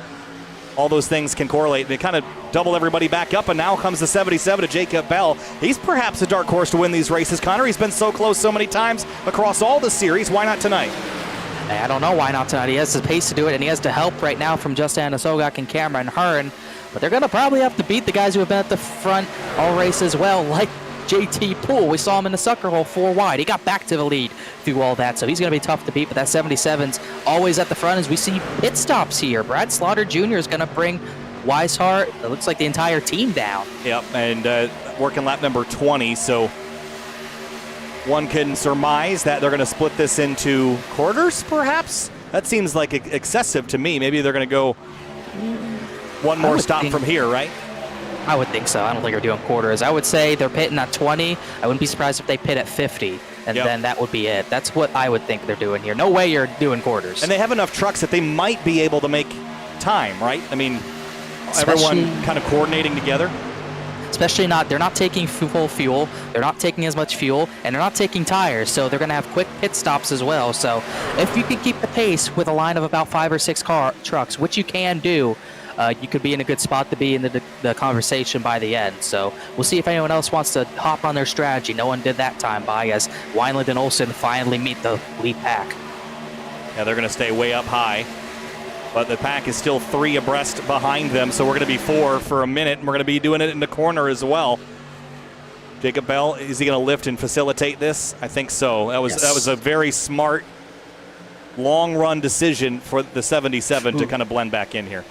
all those things can correlate. They kind of double everybody back up, and now comes the 77 to Jacob Bell. He's perhaps a dark horse to win these races. Connor, he's been so close so many times across all the series. Why not tonight? I don't know why not tonight. He has the pace to do it, and he has the help right now from Justin Asogak and Cameron Hearn. But they're going to probably have to beat the guys who have been at the front all race as well, like JT Poole. We saw him in the sucker hole 4 wide. He got back to the lead through all that, so he's going to be tough to beat. But that 77's always at the front as we see pit stops here. Brad Slaughter Jr. is going to bring Weishart, it looks like the entire team down. Yep, and working lap number 20, so one can surmise that they're going to split this into quarters, perhaps? That seems like excessive to me. Maybe they're going to go one more stop from here, right? I would think so. I don't think they're doing quarters. I would say they're pitting at 20. I wouldn't be surprised if they pit at 50, and then that would be it. That's what I would think they're doing here. No way you're doing quarters. And they have enough trucks that they might be able to make time, right? I mean, everyone kind of coordinating together. Especially they're not taking full fuel, they're not taking as much fuel, and they're not taking tires, so they're going to have quick pit stops as well. So if you can keep the pace with a line of about 5 or 6 trucks, which you can do, you could be in a good spot to be in the conversation by the end. So we'll see if anyone else wants to hop on their strategy. No one did that time by as Wineland and Olsen finally meet the lead pack. Yeah, they're going to stay way up high. But the pack is still 3 abreast behind them, so we're going to be 4 for a minute, and we're going to be doing it in the corner as well. Jacob Bell, is he going to lift and facilitate this? I think so. That was a very smart, long-run decision for the 77 to kind of blend back in here.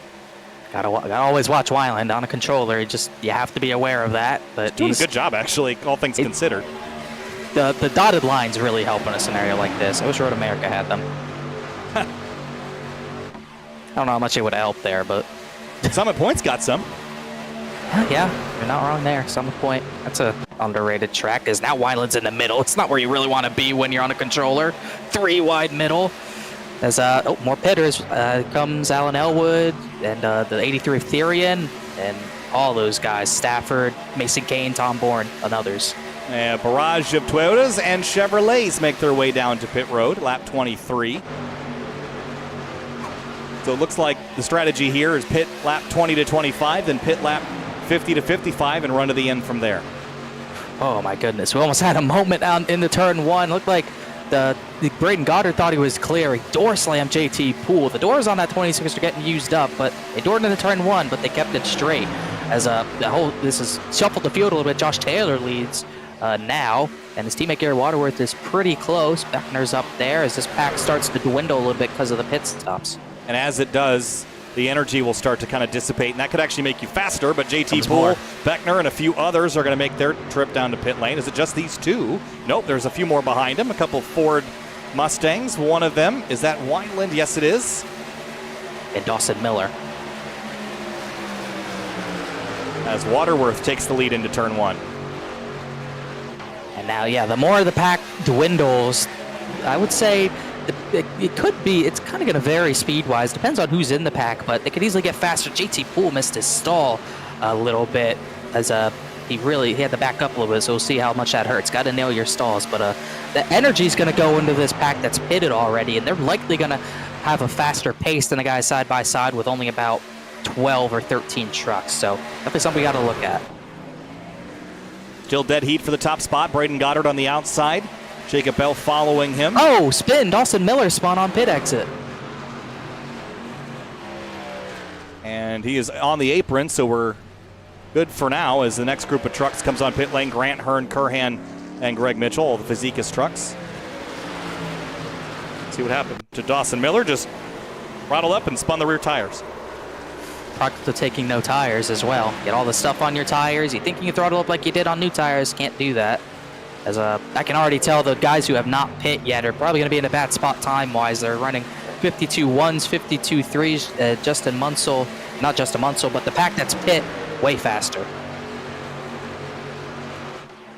Gotta always watch Wineland on a controller. You have to be aware of that. But he's doing a good job, actually, all things considered. The dotted lines really help in a scenario like this. I wish Road America had them. I don't know how much it would have helped there, but... Summit Point's got some. Yeah, you're not wrong there. Summit Point, that's a underrated track, because now Wineland's in the middle. It's not where you really want to be when you're on a controller. 3 wide middle. As more pitters. Comes Alan Elwood and the 83 Ethereum and all those guys. Stafford, Mason Kane, Tom Bourne, and others. A barrage of Toyotas and Chevrolets make their way down to pit road, lap 23. So it looks like the strategy here is pit lap 20 to 25, then pit lap 50 to 55, and run to the end from there. Oh my goodness, we almost had a moment out in the turn 1. Looked like the Braden Goddard thought he was clear. He door slammed JT Poole. The doors on that 26 are getting used up, but they doored into turn 1, but they kept it straight. As this is shuffled the field a little bit. Josh Taylor leads now, and his teammate Gary Waterworth is pretty close. Beckner's up there as this pack starts to dwindle a little bit because of the pit stops. And as it does, the energy will start to kind of dissipate, and that could actually make you faster, but JT Poole, Beckner, and a few others are going to make their trip down to pit lane. Is it just these 2? Nope, there's a few more behind him, a couple Ford Mustangs. One of them, is that Wineland? Yes, it is. And Dawson Miller. As Waterworth takes the lead into turn 1. And now, yeah, the more the pack dwindles, I would say it could be, it's kind of going to vary speed-wise. Depends on who's in the pack, but they could easily get faster. JT Poole missed his stall a little bit as he had to back up a little bit, so we'll see how much that hurts. Got to nail your stalls, but the energy's going to go into this pack that's pitted already, and they're likely going to have a faster pace than the guys side by side with only about 12 or 13 trucks, so definitely something we got to look at. Still dead heat for the top spot. Braden Goddard on the outside. Jacob Bell following him. Oh, spin. Dawson Miller spun on pit exit. And he is on the apron, so we're good for now as the next group of trucks comes on pit lane. Grant, Hearn, Curhan, and Greg Mitchell, all the Physicus trucks. See what happened to Dawson Miller. Just throttled up and spun the rear tires. Product of taking no tires as well. Get all the stuff on your tires. You think you can throttle up like you did on new tires. Can't do that. As I can already tell the guys who have not pit yet are probably going to be in a bad spot time-wise. They're running 52 1s, 52 3s. Justin Munsell, not Justin Munsell, but the pack that's pit way faster.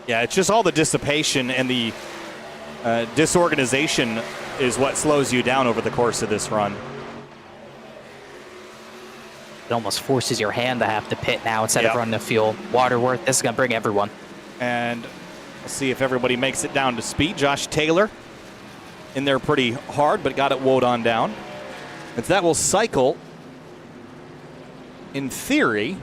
Yeah, it's just all the dissipation and the disorganization is what slows you down over the course of this run. It almost forces your hand to have to pit now instead of running the fuel. Waterworth, this is going to bring everyone. And we'll see if everybody makes it down to speed. Josh Taylor in there pretty hard, but got it woed on down. And that will cycle, in theory,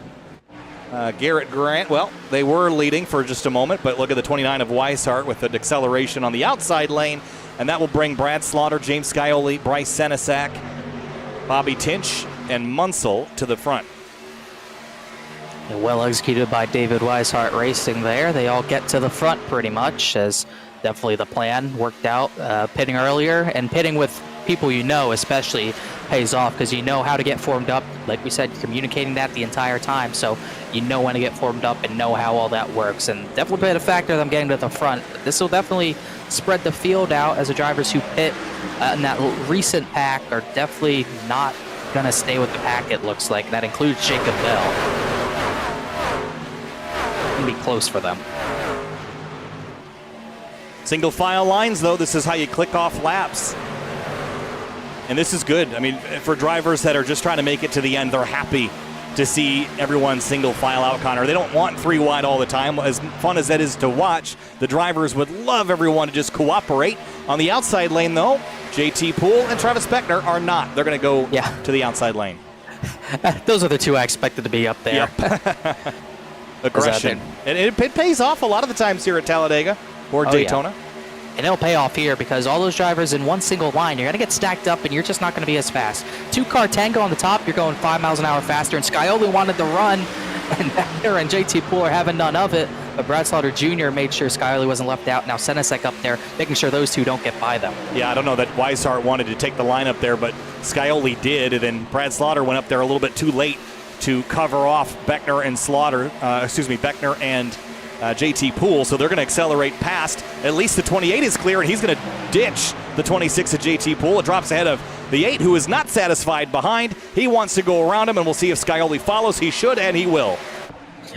Garrett Grant. Well, they were leading for just a moment, but look at the 29 of Weishart with an acceleration on the outside lane. And that will bring Brad Slaughter, James Scioli, Bryce Senesac, Bobby Tinch, and Munsell to the front. And well executed by David Weishart Racing there. They all get to the front pretty much, as definitely the plan worked out. Pitting earlier and pitting with people you know especially pays off, because you know how to get formed up. Like we said, communicating that the entire time, so you know when to get formed up and know how all that works. And definitely been a factor them getting to the front. But this will definitely spread the field out, as the drivers who pit in that recent pack are definitely not going to stay with the pack, it looks like. That includes Jacob Bell. It'll be close for them. Single file lines, though, this is how you click off laps. And this is good. I mean, for drivers that are just trying to make it to the end, they're happy to see everyone single file out, Connor. They don't want three wide all the time. As fun as that is to watch, the drivers would love everyone to just cooperate. On the outside lane, though, JT Poole and Travis Beckner are not. They're going to go to the outside lane. Those are the two I expected to be up there. Yep. Aggression. And it pays off a lot of the times here at Talladega or Daytona. Yeah. And it'll pay off here, because all those drivers in one single line, you're going to get stacked up and you're just not going to be as fast. Two-car tango on the top, you're going 5 miles an hour faster, and Scioli wanted to run, and Beckner and JT Poole are having none of it. But Brad Slaughter Jr. made sure Scioli wasn't left out. Now Senesek up there, making sure those two don't get by them. Yeah, I don't know that Weishart wanted to take the line up there, but Scioli did, and then Brad Slaughter went up there a little bit too late to cover off Beckner and Beckner and JT Poole, so they're going to accelerate past. At least the 28 is clear, and he's going to ditch the 26 of JT Poole. It drops ahead of the 8, who is not satisfied behind. He wants to go around him, and we'll see if Scioli follows. He should, and he will.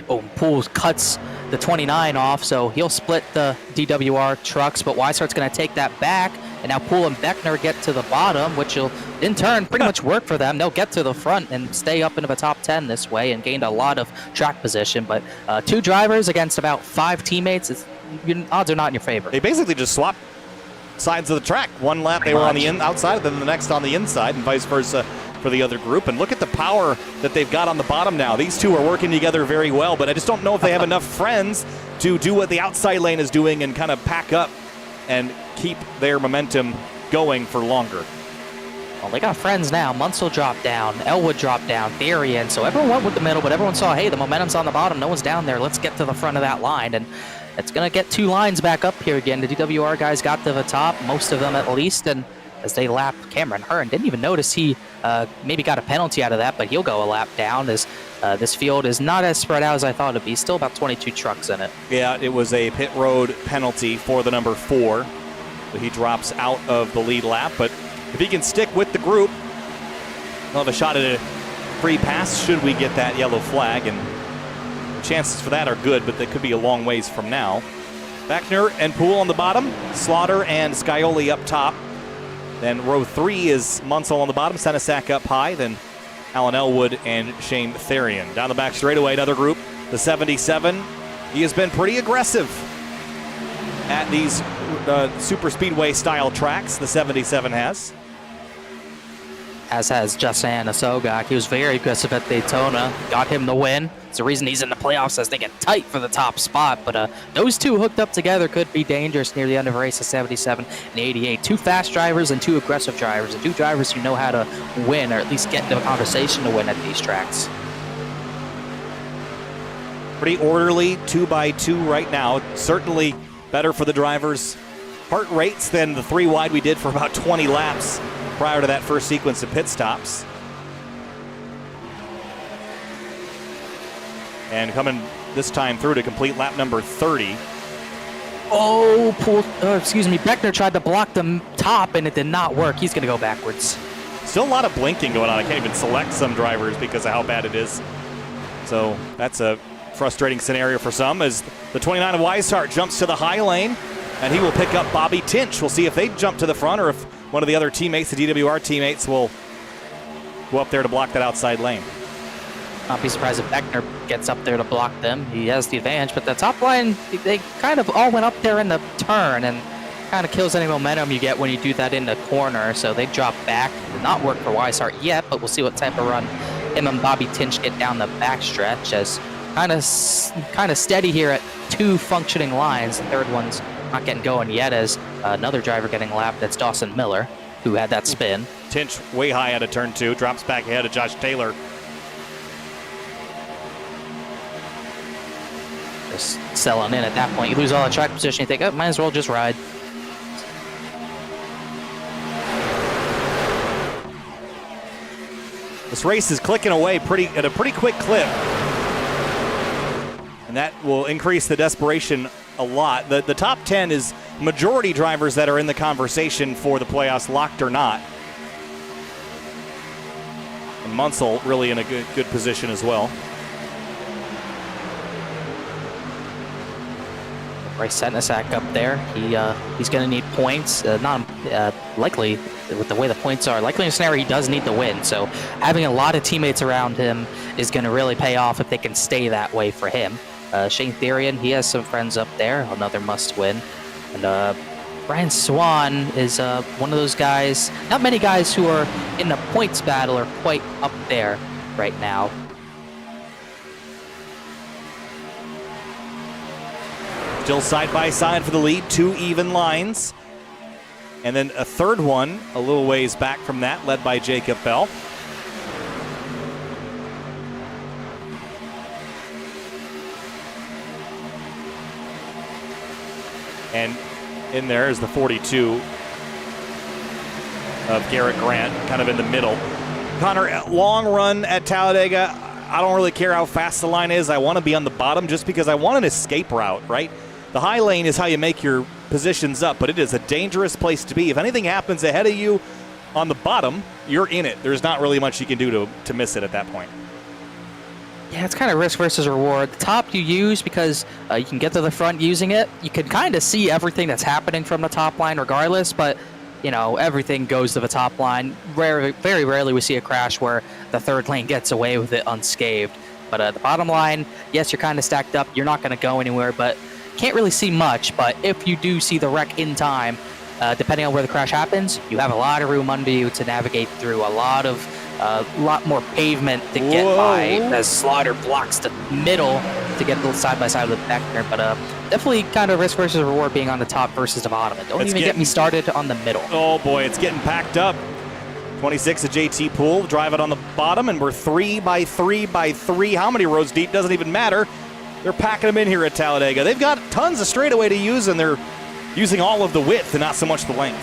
Oh, Poole cuts the 29 off, so he'll split the DWR trucks, but Weishart's going to take that back, and now Poole and Beckner get to the bottom, which will in turn pretty much work for them. They'll get to the front and stay up into the top 10 this way, and gained a lot of track position. But two drivers against about 5 teammates, odds are not in your favor. They basically just swapped sides of the track. One lap they were on the outside, then the next on the inside, and vice versa for the other group. And look at the power that they've got on the bottom now. These two are working together very well, but I just don't know if they have enough friends to do what the outside lane is doing and kind of pack up and keep their momentum going for longer. Well, they got friends now. Munsell dropped down, Elwood dropped down, Therian. So everyone went with the middle, but everyone saw, hey, the momentum's on the bottom. No one's down there. Let's get to the front of that line. And it's going to get 2 lines back up here again. The DWR guys got to the top, most of them at least, and as they lap Cameron Hearn, didn't even notice he maybe got a penalty out of that, but he'll go a lap down, as this field is not as spread out as I thought it'd be. Still about 22 trucks in it. Yeah, it was a pit road penalty for the number 4. So he drops out of the lead lap, but if he can stick with the group, he'll have a shot at a free pass should we get that yellow flag, and the chances for that are good, but they could be a long ways from now. Beckner and Poole on the bottom, Slaughter and Scioli up top. Then row 3 is Munsell on the bottom, Senesac up high, then Alan Elwood and Shane Therian. Down the back straightaway, another group, the 77. He has been pretty aggressive at these super speedway style tracks, the 77 has. As has Justin Asogak. He was very aggressive at Daytona, got him the win. It's the reason he's in the playoffs, as they get tight for the top spot. But those two hooked up together could be dangerous near the end of a race, the 77 and 88. 2 fast drivers and 2 aggressive drivers, and 2 drivers who know how to win, or at least get into a conversation to win at these tracks. Pretty orderly 2x2 right now. Certainly better for the drivers' heart rates than the 3 wide we did for about 20 laps prior to that first sequence of pit stops. And coming this time through to complete lap number 30. Beckner tried to block the top and it did not work. He's going to go backwards. Still a lot of blinking going on. I can't even select some drivers because of how bad it is. So that's a frustrating scenario for some as the 29 of Weishart jumps to the high lane and he will pick up Bobby Tinch. We'll see if they jump to the front or if one of the other teammates, the DWR teammates, will go up there to block that outside lane. Not be surprised if Beckner gets up there to block them. He has the advantage, but the top line, they kind of all went up there in the turn and kind of kills any momentum you get when you do that in the corner. So they drop back. Did not work for Weishart yet, but we'll see what type of run him and Bobby Tinch get down the backstretch as kind of steady here at 2 functioning lines. The third one's not getting going yet as another driver getting lapped. That's Dawson Miller, who had that spin. Tinch way high out of turn 2, drops back ahead of Josh Taylor. Just selling in at that point. You lose all the track position, you think, oh, might as well just ride. This race is clicking away at a pretty quick clip. And that will increase the desperation a lot. The top 10 is majority drivers that are in the conversation for the playoffs, locked or not. And Munsell really in a good position as well. Bryce Setnasak up there. He's going to need points. Likely, with the way the points are, likely in a scenario he does need the win. So having a lot of teammates around him is going to really pay off if they can stay that way for him. Shane Therian, he has some friends up there. Another must win. And Brian Swan is one of those guys. Not many guys who are in the points battle are quite up there right now. Still side by side for the lead, 2 even lines. And then a third one a little ways back from that, led by Jacob Bell. And in there is the 42 of Garrett Grant, kind of in the middle. Connor, long run at Talladega. I don't really care how fast the line is. I want to be on the bottom just because I want an escape route, right? The high lane is how you make your positions up, but it is a dangerous place to be. If anything happens ahead of you on the bottom, you're in it. There's not really much you can do to miss it at that point. Yeah, it's kind of risk versus reward. The top you use because you can get to the front using it. You can kind of see everything that's happening from the top line regardless, but you know, everything goes to the top line. Very rarely we see a crash where the third lane gets away with it unscathed. But the bottom line, yes, you're kind of stacked up. You're not going to go anywhere, but can't really see much. But if you do see the wreck in time, depending on where the crash happens, you have a lot of room under you to navigate through. A lot more pavement to get by as Slaughter blocks the middle to get the side by side with Beckner. But definitely kind of risk versus reward being on the top versus the bottom. And don't even get me started on the middle. Oh boy, it's getting packed up. 26 of JT Poole, drive it on the bottom, and we're 3 by 3 by 3. How many rows deep? Doesn't even matter. They're packing them in here at Talladega. They've got tons of straightaway to use, and they're using all of the width and not so much the length.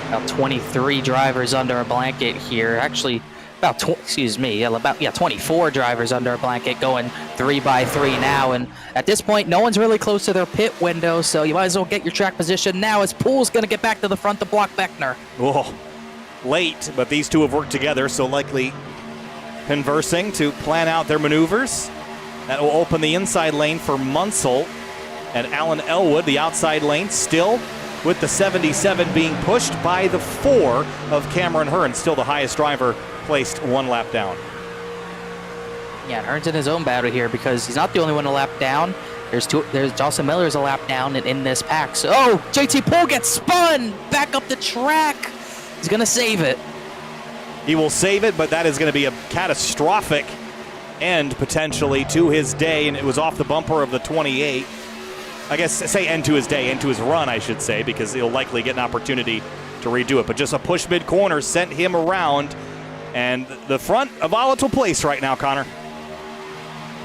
About 23 drivers under a blanket here. Actually, about 24 drivers under a blanket going 3 by 3 now. And at this point, no one's really close to their pit window, so you might as well get your track position now as Poole's going to get back to the front to block Beckner. Whoa. Late, but these two have worked together, so likely conversing to plan out their maneuvers. That will open the inside lane for Munsell and Alan Elwood. The outside lane still with the 77 being pushed by the 4 of Cameron Hearn, still the highest driver placed 1 lap down. Yeah, Hearn's in his own battle here because he's not the only one to lap down. There's Dawson Miller's a lap down in this pack. So, JT Poole gets spun back up the track. He's going to save it. He will save it, but that is going to be a catastrophic end potentially to his day, and it was off the bumper of the 28. I guess say end to his day, end to his run, I should say, because he'll likely get an opportunity to redo it. But just a push mid-corner sent him around, and the front, a volatile place right now, Connor.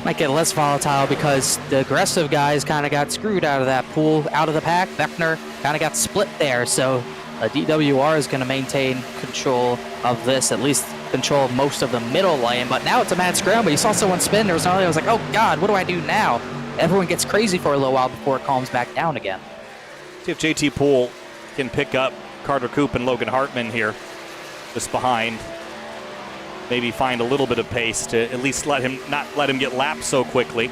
Might get less volatile because the aggressive guys kind of got screwed out of that pool, out of the pack. Vector kind of got split there, so DWR is going to maintain control of this, at least control of most of the middle lane. But now it's a mad scramble. You saw someone spin. There was another. I was like, oh God, what do I do now? Everyone gets crazy for a little while before it calms back down again. See if JT Poole can pick up Carter Koop and Logan Hartman here, just behind. Maybe find a little bit of pace to at least not let him get lapped so quickly.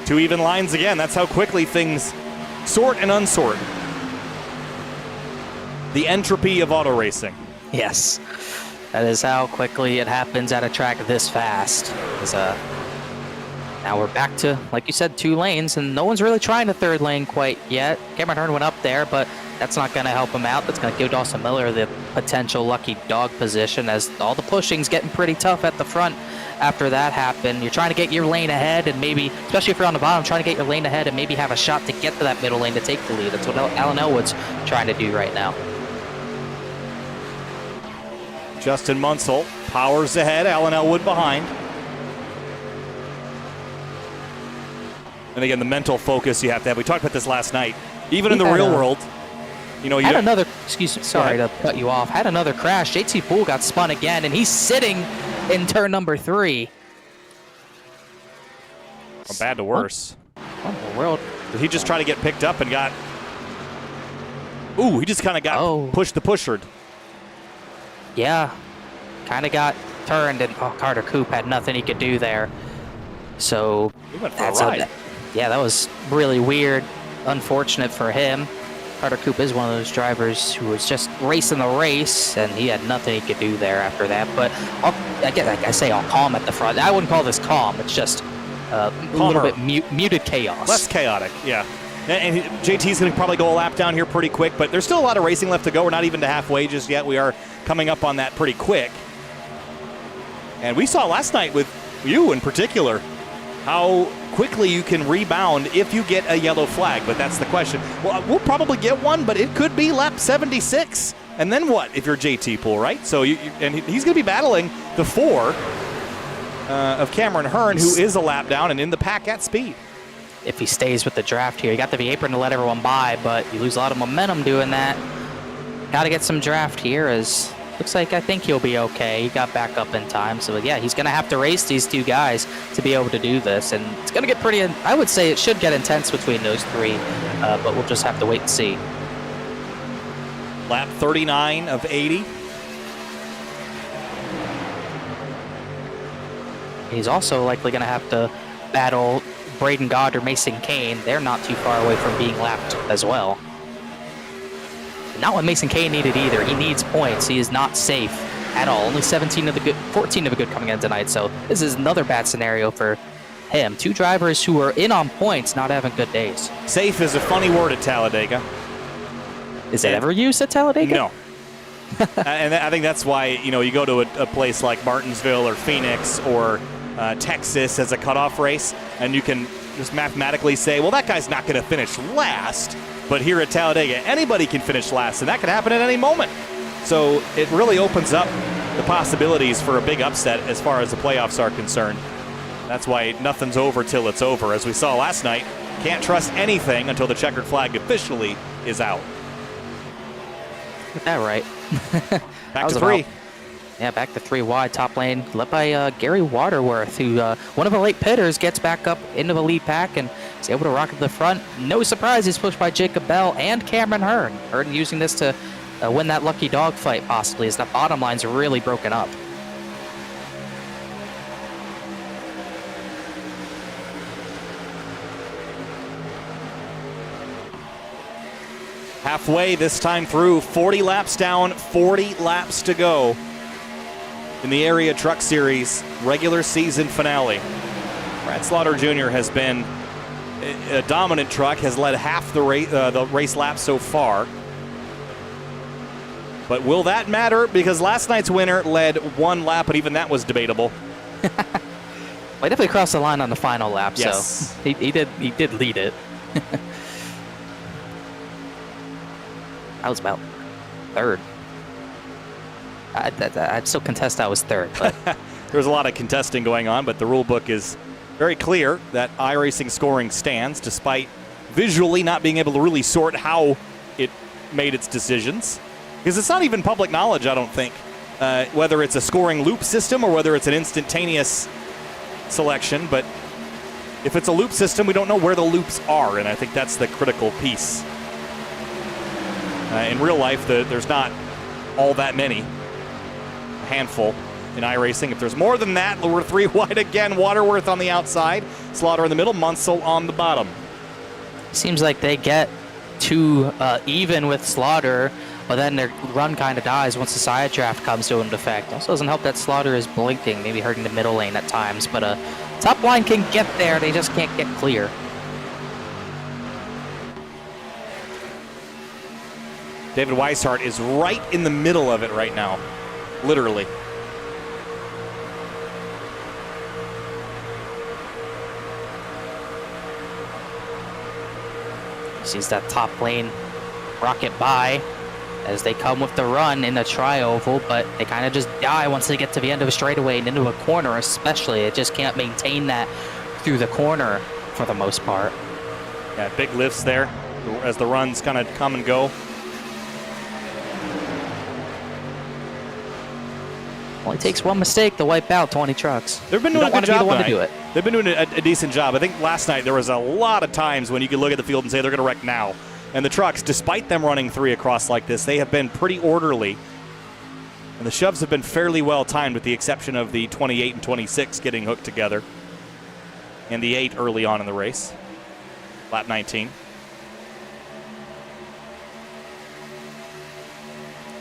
2 even lines again. That's how quickly things sort and unsort. The entropy of auto racing. Yes, that is how quickly it happens at a track this fast. Now we're back to, like you said, 2 lanes, and no one's really trying the 3rd lane quite yet. Cameron Hearn went up there, but that's not going to help him out. That's going to give Dawson Miller the potential lucky dog position, as all the pushing's getting pretty tough at the front after that happened. You're trying to get your lane ahead, and maybe, especially if you're on the bottom, trying to get your lane ahead and maybe have a shot to get to that middle lane to take the lead. That's what Alan Elwood's trying to do right now. Justin Munsell powers ahead, Alan Elwood behind. And again, the mental focus you have to have. We talked about this last night. Even in the real world, you know, had another, excuse me, sorry to cut you off, had another crash. JT Poole got spun again, and he's sitting in turn number 3. From bad to worse. What in the world? Did he just try to get picked up and got... Ooh, he just kind of got pushed the pushered. Yeah, kind of got turned, and Carter Koop had nothing he could do there. So he went for a ride. Yeah, that was really weird. Unfortunate for him. Carter Koop is one of those drivers who was just racing the race, and he had nothing he could do there after that. But I say all calm at the front. I wouldn't call this calm. It's just a little bit muted chaos. Less chaotic, yeah. And JT's going to probably go a lap down here pretty quick, but there's still a lot of racing left to go. We're not even to halfway just yet. We are coming up on that pretty quick. And we saw last night with you in particular how quickly you can rebound if you get a yellow flag, but that's the question. Well, we'll probably get one, but it could be lap 76. And then what if you're JT Poole, right? So and he's going to be battling the 4 of Cameron Hearn, who is a lap down and in the pack at speed. If he stays with the draft here, you got the V-apron to let everyone by, but you lose a lot of momentum doing that. Got to get some draft here, as looks like I think he'll be okay. He got back up in time, so yeah, he's going to have to race these 2 guys to be able to do this, and it's going to get pretty, I would say it should get intense between those 3, but we'll just have to wait and see. Lap 39 of 80. He's also likely going to have to battle Braden God or Mason Kane. They're not too far away from being lapped as well. Not what Mason Kane needed either. He needs points. He is not safe at all. Only 14 of the good coming in tonight. So this is another bad scenario for him. 2 drivers who are in on points, not having good days. Safe is a funny word at Talladega. Is it ever used at Talladega? No. And I think that's why, you know, you go to a place like Martinsville or Phoenix or Texas as a cutoff race, and you can just mathematically say, well, that guy's not going to finish last. But here at Talladega, anybody can finish last, and that can happen at any moment. So it really opens up the possibilities for a big upset as far as the playoffs are concerned. That's why nothing's over till it's over. As we saw last night, can't trust anything until the checkered flag officially is out. Get that right. Back to 3. Yeah, back to 3 wide, top lane, led by Gary Waterworth, who, one of the late pitters, gets back up into the lead pack and is able to rocket the front. No surprise, he's pushed by Jacob Bell and Cameron Hearn. Hearn using this to win that lucky dog fight, possibly, as that bottom line's really broken up. Halfway this time through, 40 laps down, 40 laps to go in the Area Truck Series regular season finale. Brad Slaughter Jr. has been a dominant truck, has led half the race lap so far. But will that matter? Because last night's winner led 1 lap, and even that was debatable. Well, he definitely crossed the line on the final lap, yes. So he did lead it. I was about 3rd. I'd still contest I was 3rd. But there was a lot of contesting going on, but the rule book is very clear that iRacing scoring stands, despite visually not being able to really sort how it made its decisions. Because it's not even public knowledge, I don't think, whether it's a scoring loop system or whether it's an instantaneous selection. But if it's a loop system, we don't know where the loops are, and I think that's the critical piece. In real life, there's not all that many. A handful in iRacing. If there's more than that, we're 3 wide again. Waterworth on the outside, Slaughter in the middle, Munsell on the bottom. Seems like they get too even with Slaughter, but then their run kind of dies once the side draft comes into effect. Also doesn't help that Slaughter is blinking, maybe hurting the middle lane at times, but top line can get there, they just can't get clear. David Weishart is right in the middle of it right now, literally. Sees that top lane rocket by as they come with the run in the tri-oval, but they kind of just die once they get to the end of a straightaway and into a corner especially. It just can't maintain that through the corner for the most part. Yeah, big lifts there as the runs kind of come and go. Only takes one mistake to wipe out 20 trucks. They've been doing a good job tonight. To do it. They've been doing a decent job. I think last night there was a lot of times when you could look at the field and say they're going to wreck now. And the trucks, despite them running 3 across like this, they have been pretty orderly. And the shoves have been fairly well timed with the exception of the 28 and 26 getting hooked together. And the 8 early on in the race. Lap 19.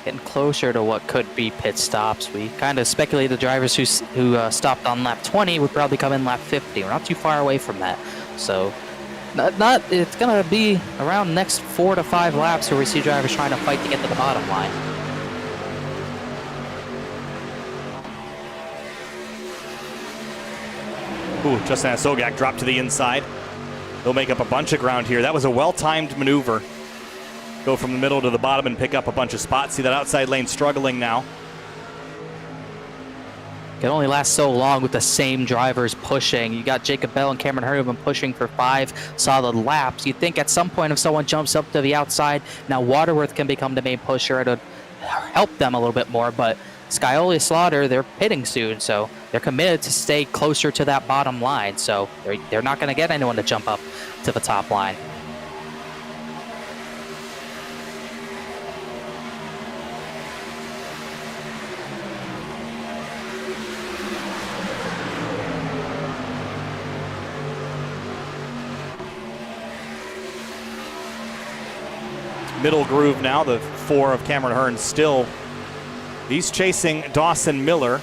Getting closer to what could be pit stops. We kind of speculated the drivers who stopped on lap 20 would probably come in lap 50. We're not too far away from that. So it's going to be around the next 4 to 5 laps where we see drivers trying to fight to get to the bottom line. Ooh, Justin Asogak dropped to the inside. They'll make up a bunch of ground here. That was a well-timed maneuver. Go from the middle to the bottom and pick up a bunch of spots. See that outside lane struggling now. Can only last so long with the same drivers pushing. You got Jacob Bell and Cameron Hurd have been pushing for 5 solid laps. You'd think at some point if someone jumps up to the outside, now Waterworth can become the main pusher. It would help them a little bit more, but Scioli, Slaughter, they're pitting soon, so they're committed to stay closer to that bottom line. So they're not going to get anyone to jump up to the top line. Middle groove now, the 4 of Cameron Hearn still. He's chasing Dawson Miller.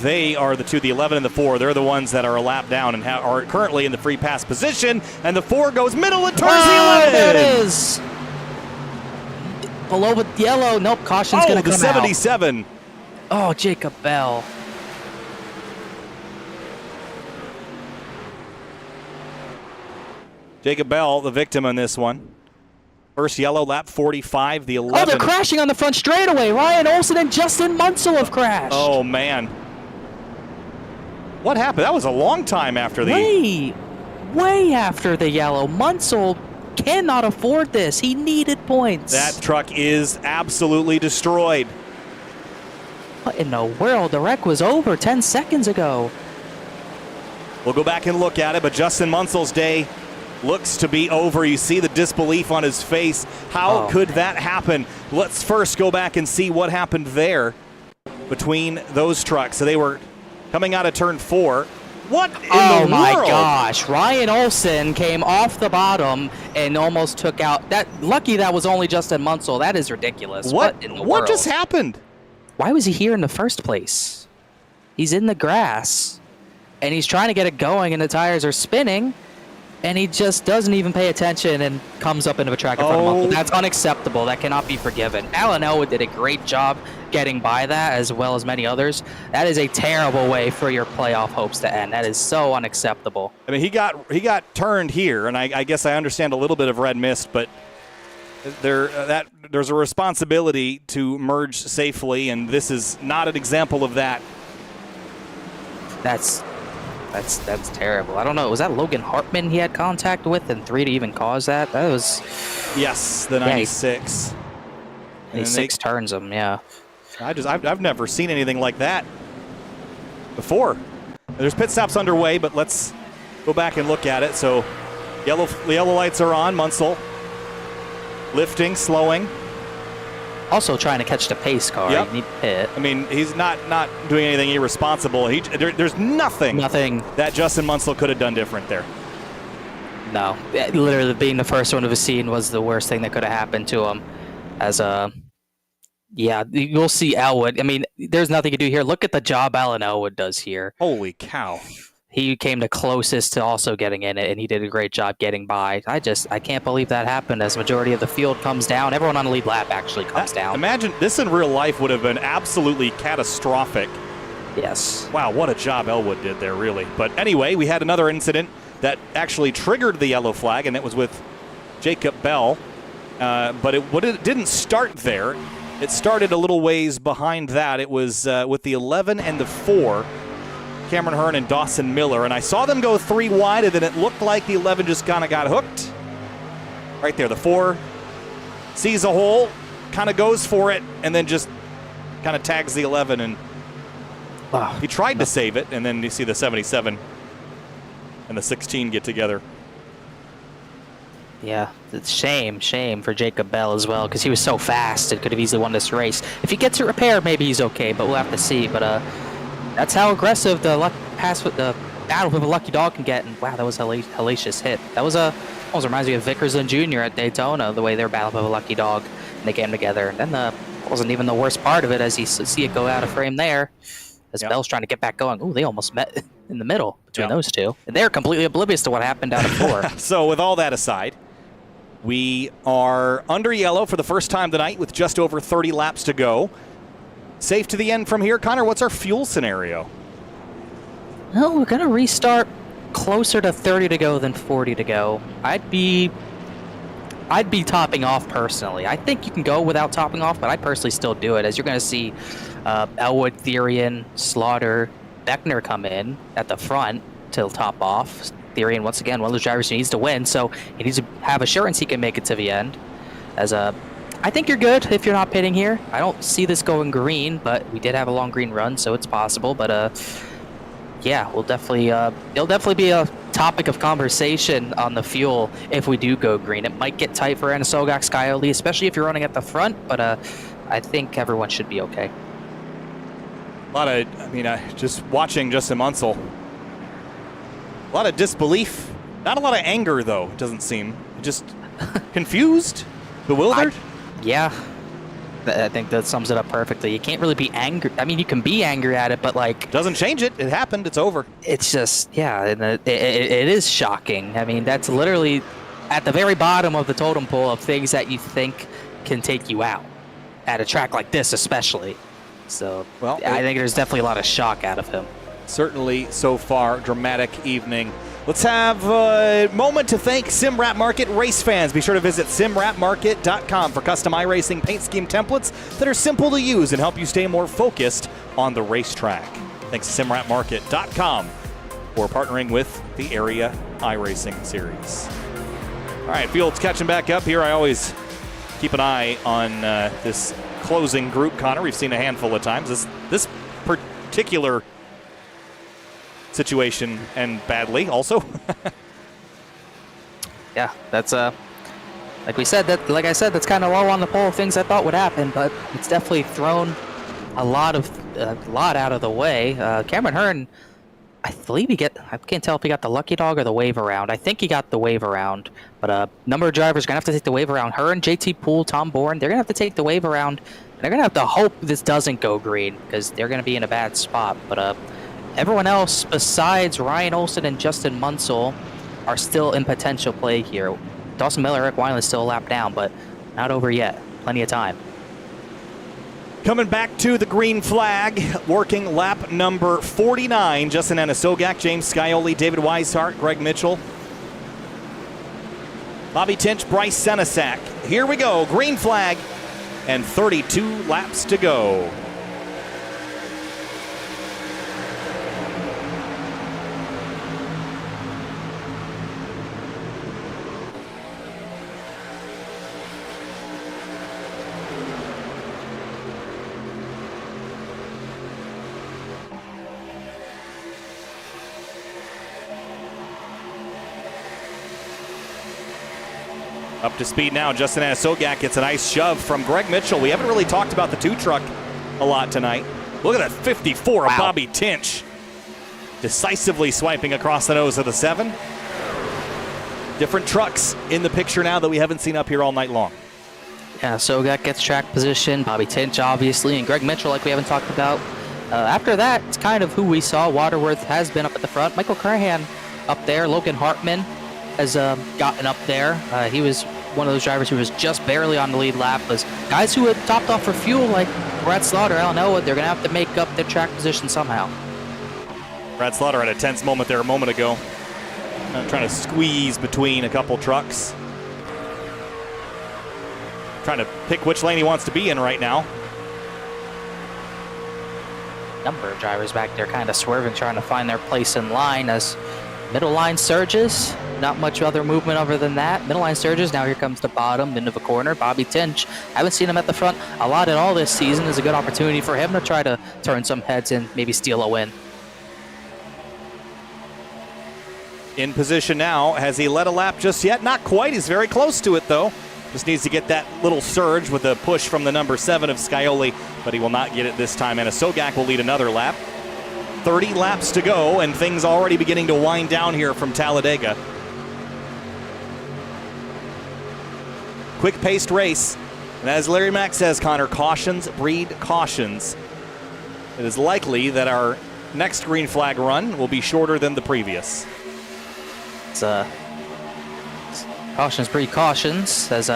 They are the 2, the 11 and the 4. They're the ones that are a lap down and are currently in the free pass position. And the 4 goes middle and turns the 11. There it is. Below with yellow. Nope, caution's going to come out. The 77. Oh, Jacob Bell. Jacob Bell, the victim on this one. First yellow, lap 45, the 11. Oh, they're crashing on the front straightaway. Ryan Olsen and Justin Munsell have crashed. Oh, man. What happened? That was a long time after the... Way after the yellow. Munsell cannot afford this. He needed points. That truck is absolutely destroyed. What in the world? The wreck was over 10 seconds ago. We'll go back and look at it, but Justin Munsell's day looks to be over. You see the disbelief on his face. How could that happen? Let's first go back and see what happened there between those trucks. So they were coming out of turn 4. What in the world? Oh my gosh. Ryan Olsen came off the bottom and almost took out that. Lucky that was only Justin Munsell. That is ridiculous. What in the world? What just happened? Why was he here in the first place? He's in the grass and he's trying to get it going and the tires are spinning. And he just doesn't even pay attention and comes up into a track in front of him. That's unacceptable. That cannot be forgiven. Alan Elwood did a great job getting by that, as well as many others. That is a terrible way for your playoff hopes to end. That is so unacceptable. I mean, he got turned here, and I guess I understand a little bit of red mist, but there's a responsibility to merge safely, and this is not an example of that. That's That's terrible. I don't know. Was that Logan Hartman he had contact with in 3 to even cause that? That was... Yes, the 96. He 6 turns him, yeah. I've never seen anything like that before. There's pit stops underway, but let's go back and look at it. So the yellow lights are on. Munsell lifting, slowing. Also trying to catch the pace car. Yep. You need to pit. I mean, he's not doing anything irresponsible. There's nothing that Justin Munsell could have done different there. No. Literally being the first one of the scene was the worst thing that could have happened to him. Yeah, you'll see Elwood. I mean, there's nothing to do here. Look at the job Alan Elwood does here. Holy cow. He came the closest to also getting in it, and he did a great job getting by. I can't believe that happened as majority of the field comes down. Everyone on the lead lap actually comes down. Imagine this in real life would have been absolutely catastrophic. Yes. Wow, what a job Elwood did there, really. But anyway, we had another incident that actually triggered the yellow flag, and it was with Jacob Bell. But it didn't start there. It started a little ways behind that. It was with the 11 and the 4. Cameron Hearn and Dawson Miller, and I saw them go 3 wide, and then it looked like the 11 just kind of got hooked. Right there, the 4 sees a hole, kind of goes for it, and then just kind of tags the 11, and he tried to save it, and then you see the 77 and the 16 get together. Yeah, it's shame for Jacob Bell as well, because he was so fast and could have easily won this race. If he gets it repaired, maybe he's okay, but we'll have to see. But that's how aggressive the battle with a lucky dog can get. And wow, that was a hellacious hit. That was almost reminds me of Vickers and Jr. at Daytona, the way their battle with a lucky dog, and they came together. And then wasn't even the worst part of it, as you see it go out of frame there, as Bell's trying to get back going. Ooh, they almost met in the middle between those two. And they're completely oblivious to what happened down at 4. So with all that aside, we are under yellow for the first time tonight with just over 30 laps to go. Safe to the end from here. Connor, what's our fuel scenario? Well, we're going to restart closer to 30 to go than 40 to go. I'd be topping off personally. I think you can go without topping off, but I personally still do it, as you're going to see Elwood, Therian, Slaughter, Beckner come in at the front to top off. Therian, once again, one of those drivers who needs to win, so he needs to have assurance he can make it to the end. I think you're good if you're not pitting here. I don't see this going green, but we did have a long green run, so it's possible. But yeah, it'll definitely be a topic of conversation on the fuel if we do go green. It might get tight for Anasogak, Skyoli, especially if you're running at the front, but I think everyone should be okay. Just watching Justin Munsell, a lot of disbelief. Not a lot of anger, though, it doesn't seem. Just confused, bewildered. I think that sums it up perfectly. You can't really be angry. I mean, you can be angry at it, but like... Doesn't change it. It happened. It's over. It's just, it is shocking. I mean, that's literally at the very bottom of the totem pole of things that you think can take you out. At a track like this, especially. So, well, I think there's definitely a lot of shock out of him. Certainly, so far, dramatic evening. Let's have a moment to thank SimWrap Market race fans. Be sure to visit simwrapmarket.com for custom iRacing paint scheme templates that are simple to use and help you stay more focused on the racetrack. Thanks to simwrapmarket.com for partnering with the Area iRacing Series. All right, field's catching back up here. I always keep an eye on this closing group, Connor. We've seen a handful of times. This particular situation and badly also. Yeah, that's like I said, that's kind of low on the pole of things I thought would happen, but it's definitely thrown a lot out of the way. Cameron Hearn, I believe I can't tell if he got the lucky dog or the wave around. I think he got the wave around, but a number of drivers are gonna have to take the wave around. Hearn, JT Poole, Tom Bourne, they're gonna have to take the wave around. And they're gonna have to hope this doesn't go green, because they're gonna be in a bad spot. But everyone else besides Ryan Olsen and Justin Munsell are still in potential play here. Dawson Miller, Eric Wineland is still a lap down, but not over yet. Plenty of time. Coming back to the green flag, working lap number 49. Justin Anasogak, James Scioli, David Weishart, Greg Mitchell, Bobby Tinch, Bryce Senesac. Here we go, green flag, and 32 laps to go. Up to speed now. Justin Anasogak gets a nice shove from Greg Mitchell. We haven't really talked about the 2 truck a lot tonight. Look at that 54 of Bobby Tinch. Decisively swiping across the nose of the 7. Different trucks in the picture now that we haven't seen up here all night long. Yeah, Sogak gets track position, Bobby Tinch obviously, and Greg Mitchell like we haven't talked about. After that, it's kind of who we saw. Waterworth has been up at the front. Michael Crahan up there. Logan Hartman has gotten up there. He was one of those drivers who was just barely on the lead lap. Those guys who had topped off for fuel like Brad Slaughter, Alan Elwood, they're going to have to make up their track position somehow. Brad Slaughter had a tense moment there a moment ago. Trying to squeeze between a couple trucks. Trying to pick which lane he wants to be in right now. Number of drivers back there kind of swerving, trying to find their place in line as middle line surges. Not much other movement other than that. Middle line surges. Now here comes the bottom, into the corner. Bobby Tinch. Haven't seen him at the front a lot at all this season. Is a good opportunity for him to try to turn some heads and maybe steal a win. In position now. Has he led a lap just yet? Not quite. He's very close to it, though. Just needs to get that little surge with a push from the number 7 of Scioli, but he will not get it this time. And Sogak will lead another lap. 30 laps to go, and things already beginning to wind down here from Talladega. Quick-paced race. And as Larry Mack says, Connor, cautions breed cautions. It is likely that our next green flag run will be shorter than the previous. Cautions breed cautions, as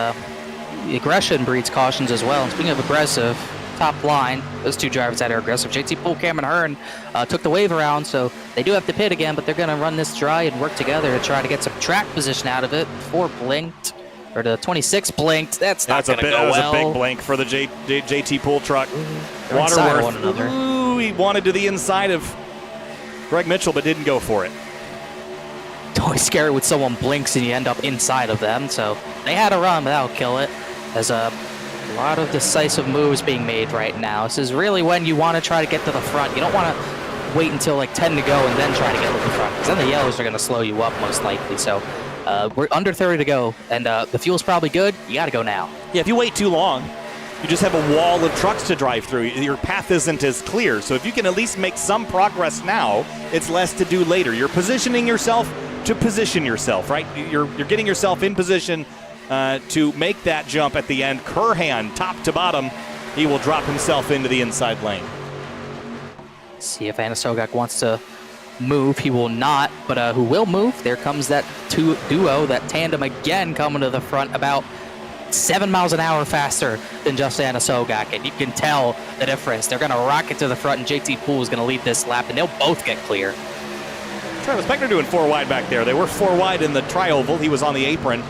aggression breeds cautions as well. And speaking of aggressive, top line, those 2 drivers that are aggressive. JT Poole, Cameron Hearn took the wave around, so they do have to pit again, but they're going to run this dry and work together to try to get some track position out of it. 4 blinked, or the 26 blinked. That's not going to go well. That was a big blink for the JT Poole truck. Waterworth. One another. He wanted to the inside of Greg Mitchell, but didn't go for it. Always scary when someone blinks and you end up inside of them, so they had a run, but that'll kill it. There's a lot of decisive moves being made right now. This is really when you want to try to get to the front. You don't want to wait until like 10 to go and then try to get to the front, because then the yellows are going to slow you up most likely. So we're under 30 to go, and the fuel's probably good. You got to go now. Yeah, if you wait too long, you just have a wall of trucks to drive through. Your path isn't as clear. So if you can at least make some progress now, it's less to do later. You're positioning yourself to position yourself, right? You're getting yourself in position to make that jump at the end. Crahan, top to bottom, he will drop himself into the inside lane. See if Anasogak wants to move. He will not, but who will move? There comes that duo, that tandem again coming to the front about 7 miles an hour faster than just Anasogak, and you can tell the difference. They're going to rocket to the front, and JT Poole is going to lead this lap, and they'll both get clear. Travis Beckner doing 4 wide back there. They were 4 wide in the tri-oval. He was on the apron,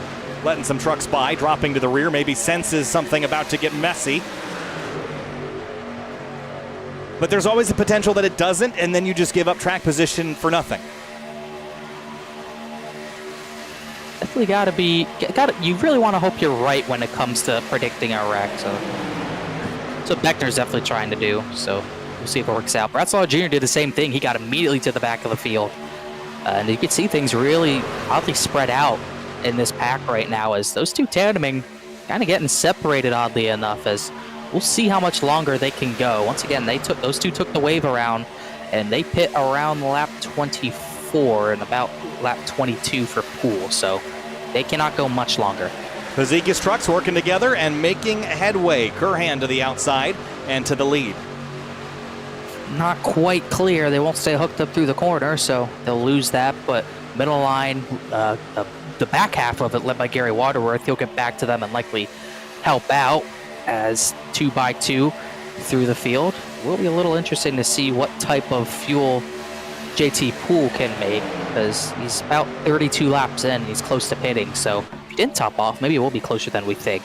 letting some trucks by, dropping to the rear, maybe senses something about to get messy. But there's always the potential that it doesn't, and then you just give up track position for nothing. Definitely you really want to hope you're right when it comes to predicting a wreck. So Beckner's definitely trying to do, so we'll see if it works out. Brad Slaughter Jr. did the same thing. He got immediately to the back of the field. And you can see things really oddly spread out in this pack right now, as those 2 tandeming kind of getting separated oddly enough, as we'll see how much longer they can go. Once again, those 2 took the wave around, and they pit around lap 24 and about lap 22 for Poole, so they cannot go much longer. Pazikis trucks working together and making headway. Crahan to the outside and to the lead. Not quite clear. They won't stay hooked up through the corner, so they'll lose that. But middle line, the back half of it led by Gary Waterworth. He'll get back to them and likely help out as 2 by 2 through the field. Will be a little interesting to see what type of fuel JT Poole can make, because he's about 32 laps in. He's close to pitting, so if he didn't top off, maybe it will be closer than we think.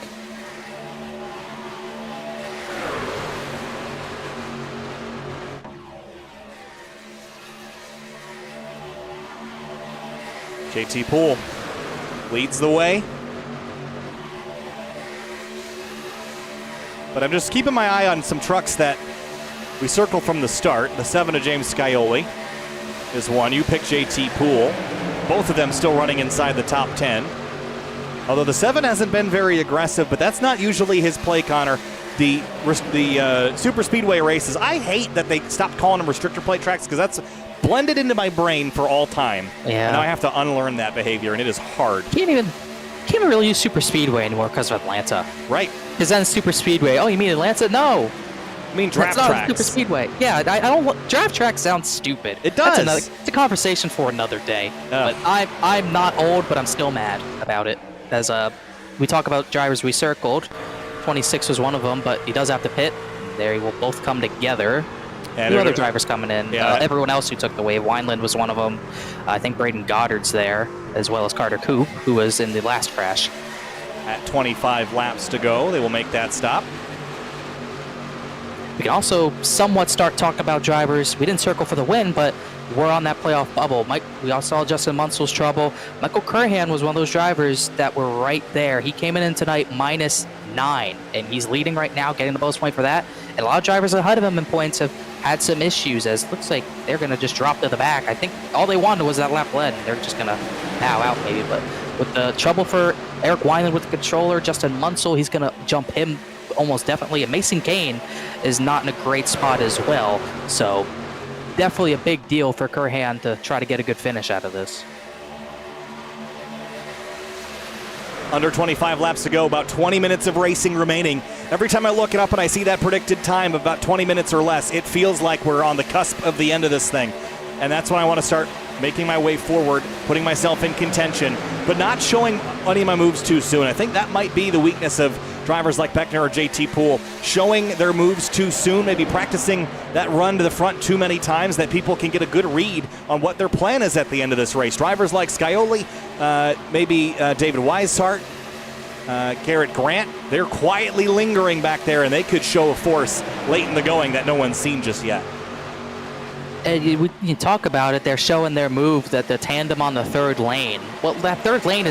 JT Poole leads the way. But I'm just keeping my eye on some trucks that we circled from the start. The 7 of James Scioli is one. You picked JT Poole. Both of them still running inside the top 10. Although the 7 hasn't been very aggressive, but that's not usually his play, Connor. The super speedway races, I hate that they stopped calling them restrictor plate tracks because that's blended into my brain for all time. Yeah. And now I have to unlearn that behavior, and it is hard. Can't even really use super speedway anymore because of Atlanta. Right. Because then super speedway. Oh, you mean Atlanta? No. I mean draft That's not tracks. super speedway. Yeah, I don't. Draft track sounds stupid. It does. It's a conversation for another day. But I'm not old, but I'm still mad about it. As we talk about drivers we circled, 26 was one of them, but he does have to pit. There, he will both come together. And Two other drivers coming in. Yeah. Everyone else who took the wave. Wineland was one of them. I think Braden Goddard's there, as well as Carter Koop, who was in the last crash. At 25 laps to go, they will make that stop. We can also somewhat start talking about drivers. We didn't circle for the win, but we're on that playoff bubble. We all saw Justin Munsel's trouble. Michael Curhan was one of those drivers that were right there. He came in tonight -9, and he's leading right now, getting the most point for that. And a lot of drivers ahead of him in points have had some issues, as it looks like they're going to just drop to the back. I think all they wanted was that lap lead, and they're just going to bow out maybe. But with the trouble for Eric Wineland with the controller, Justin Munsell, he's going to jump him almost definitely. And Mason Kane is not in a great spot as well. So definitely a big deal for Curhan to try to get a good finish out of this. Under 25 laps to go, about 20 minutes of racing remaining. Every time I look it up and I see that predicted time of about 20 minutes or less, it feels like we're on the cusp of the end of this thing. And that's when I want to start making my way forward, putting myself in contention, but not showing any of my moves too soon. I think that might be the weakness of drivers like Beckner or JT Poole, showing their moves too soon, maybe practicing that run to the front too many times that people can get a good read on what their plan is at the end of this race. Drivers like Scioli, maybe David Weishart, Garrett Grant, they're quietly lingering back there, and they could show a force late in the going that no one's seen just yet. And you talk about it, they're showing their move, that the tandem on the third lane. Well, that third lane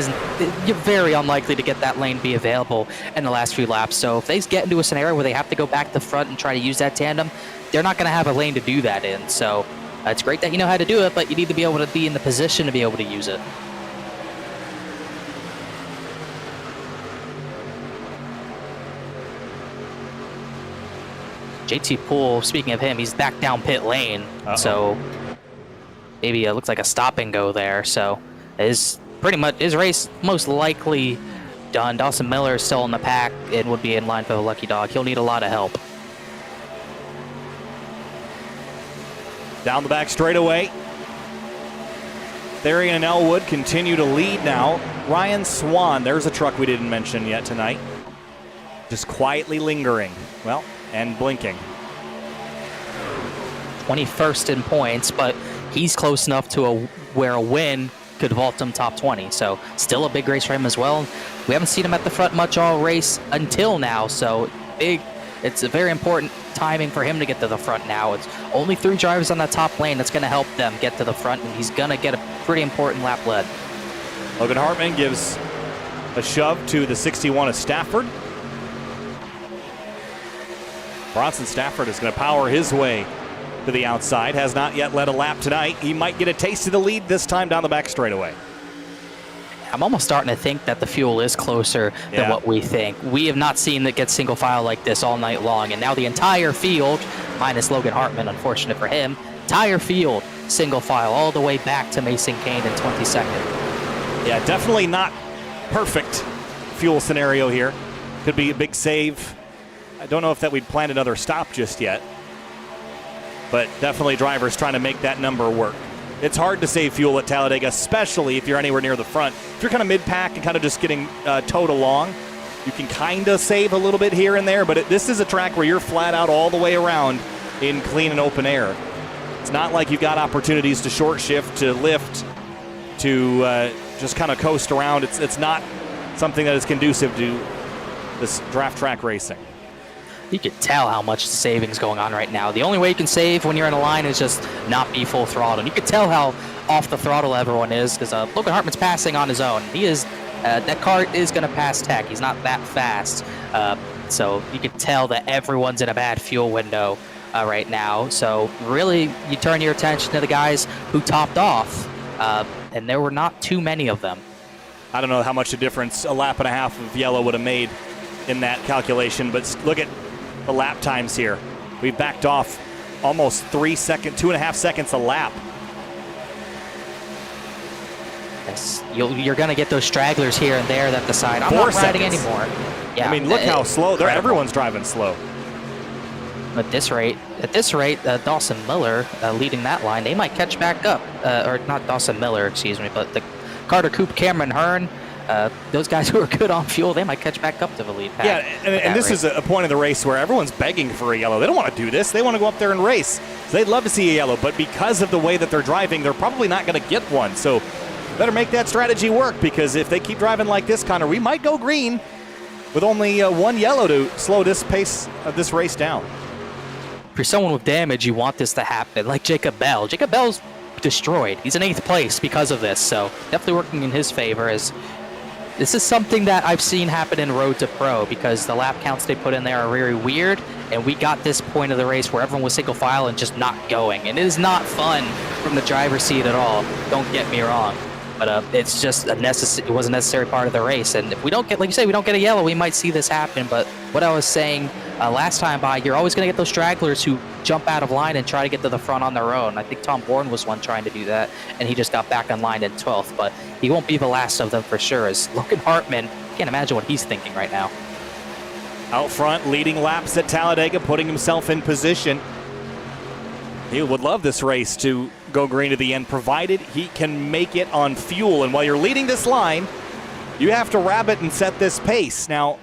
you're very unlikely to get that lane be available in the last few laps. So if they get into a scenario where they have to go back to the front and try to use that tandem, they're not going to have a lane to do that in. So it's great that you know how to do it, but you need to be able to be in the position to be able to use it. JT Poole, speaking of him, he's back down pit lane. Uh-oh. So maybe it looks like a stop and go there. So his race most likely done. Dawson Miller is still in the pack and would be in line for the lucky dog. He'll need a lot of help. Down the back straightaway. Therian and Elwood continue to lead now. Ryan Swan, there's a truck we didn't mention yet tonight. Just quietly lingering. Well, and blinking. 21st in points, but he's close enough to where a win could vault him top 20. So still a big race for him as well. We haven't seen him at the front much all race until now. So it's a very important timing for him to get to the front now. It's only 3 drivers on that top lane that's going to help them get to the front, and he's going to get a pretty important lap lead. Logan Hartman gives a shove to the 61 of Stafford. Bronson Stafford is going to power his way to the outside. Has not yet led a lap tonight. He might get a taste of the lead this time down the back straightaway. I'm almost starting to think that the fuel is closer than what we think. We have not seen it get single file like this all night long, and now the entire field, minus Logan Hartman, unfortunate for him, entire field single file all the way back to Mason Kane in 22nd. Yeah, definitely not perfect fuel scenario here. Could be a big save. I don't know if that we'd planned another stop just yet, but definitely drivers trying to make that number work. It's hard to save fuel at Talladega, especially if you're anywhere near the front. If you're kind of mid-pack and kind of just getting towed along, you can kind of save a little bit here and there, but this is a track where you're flat out all the way around in clean and open air. It's not like you've got opportunities to short shift, to lift, to just kind of coast around. It's not something that is conducive to this draft track racing. You could tell how much savings going on right now. The only way you can save when you're in a line is just not be full throttle. And you could tell how off the throttle everyone is, because Logan Hartman's passing on his own. He is that car is going to pass tech. He's not that fast, so you could tell that everyone's in a bad fuel window right now. So really, you turn your attention to the guys who topped off, and there were not too many of them. I don't know how much a difference a lap and a half of yellow would have made in that calculation, but look at the lap times here. We've backed off almost 2.5 seconds a lap. Yes, you're going to get those stragglers here and there that decide, I'm 4 not riding seconds. anymore. Yeah, I mean, look how slow. Everyone's driving slow. At this rate, Dawson Miller leading that line, they might catch back up. Or not Dawson Miller, excuse me, but the Carter Coop, Cameron Hearn, those guys who are good on fuel, they might catch back up to the lead pack. Yeah, and this is a point of the race where everyone's begging for a yellow. They don't want to do this. They want to go up there and race. So they'd love to see a yellow, but because of the way that they're driving, they're probably not going to get one. So better make that strategy work, because if they keep driving like this, Connor, we might go green with only one yellow to slow this pace of this race down. For someone with damage, you want this to happen, like Jacob Bell. Jacob Bell's destroyed. He's in 8th place because of this, so definitely working in his favor. As this is something that I've seen happen in Road to Pro, because the lap counts they put in there are very weird, and we got this point of the race where everyone was single file and just not going, and it is not fun from the driver's seat at all. Don't get me wrong. But it's just it was a necessary part of the race. And if we don't get, like you say, we don't get a yellow, we might see this happen. But what I was saying last time by, you're always going to get those stragglers who jump out of line and try to get to the front on their own. I think Tom Bourne was one trying to do that, and he just got back on line in 12th. But he won't be the last of them for sure, as Logan Hartman, can't imagine what he's thinking right now. Out front, leading laps at Talladega, putting himself in position. He would love this race to go green to the end, provided he can make it on fuel. And while you're leading this line, you have to rabbit and set this pace. Now,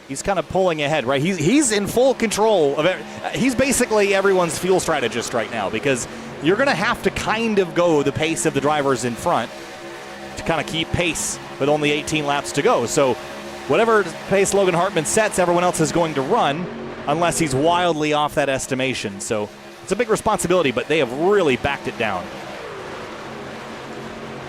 he's kind of pulling ahead, right? He's in full control of it. He's basically everyone's fuel strategist right now, because you're going to have to kind of go the pace of the drivers in front to kind of keep pace with only 18 laps to go. So whatever pace Logan Hartman sets, everyone else is going to run, unless he's wildly off that estimation. So it's a big responsibility, but they have really backed it down.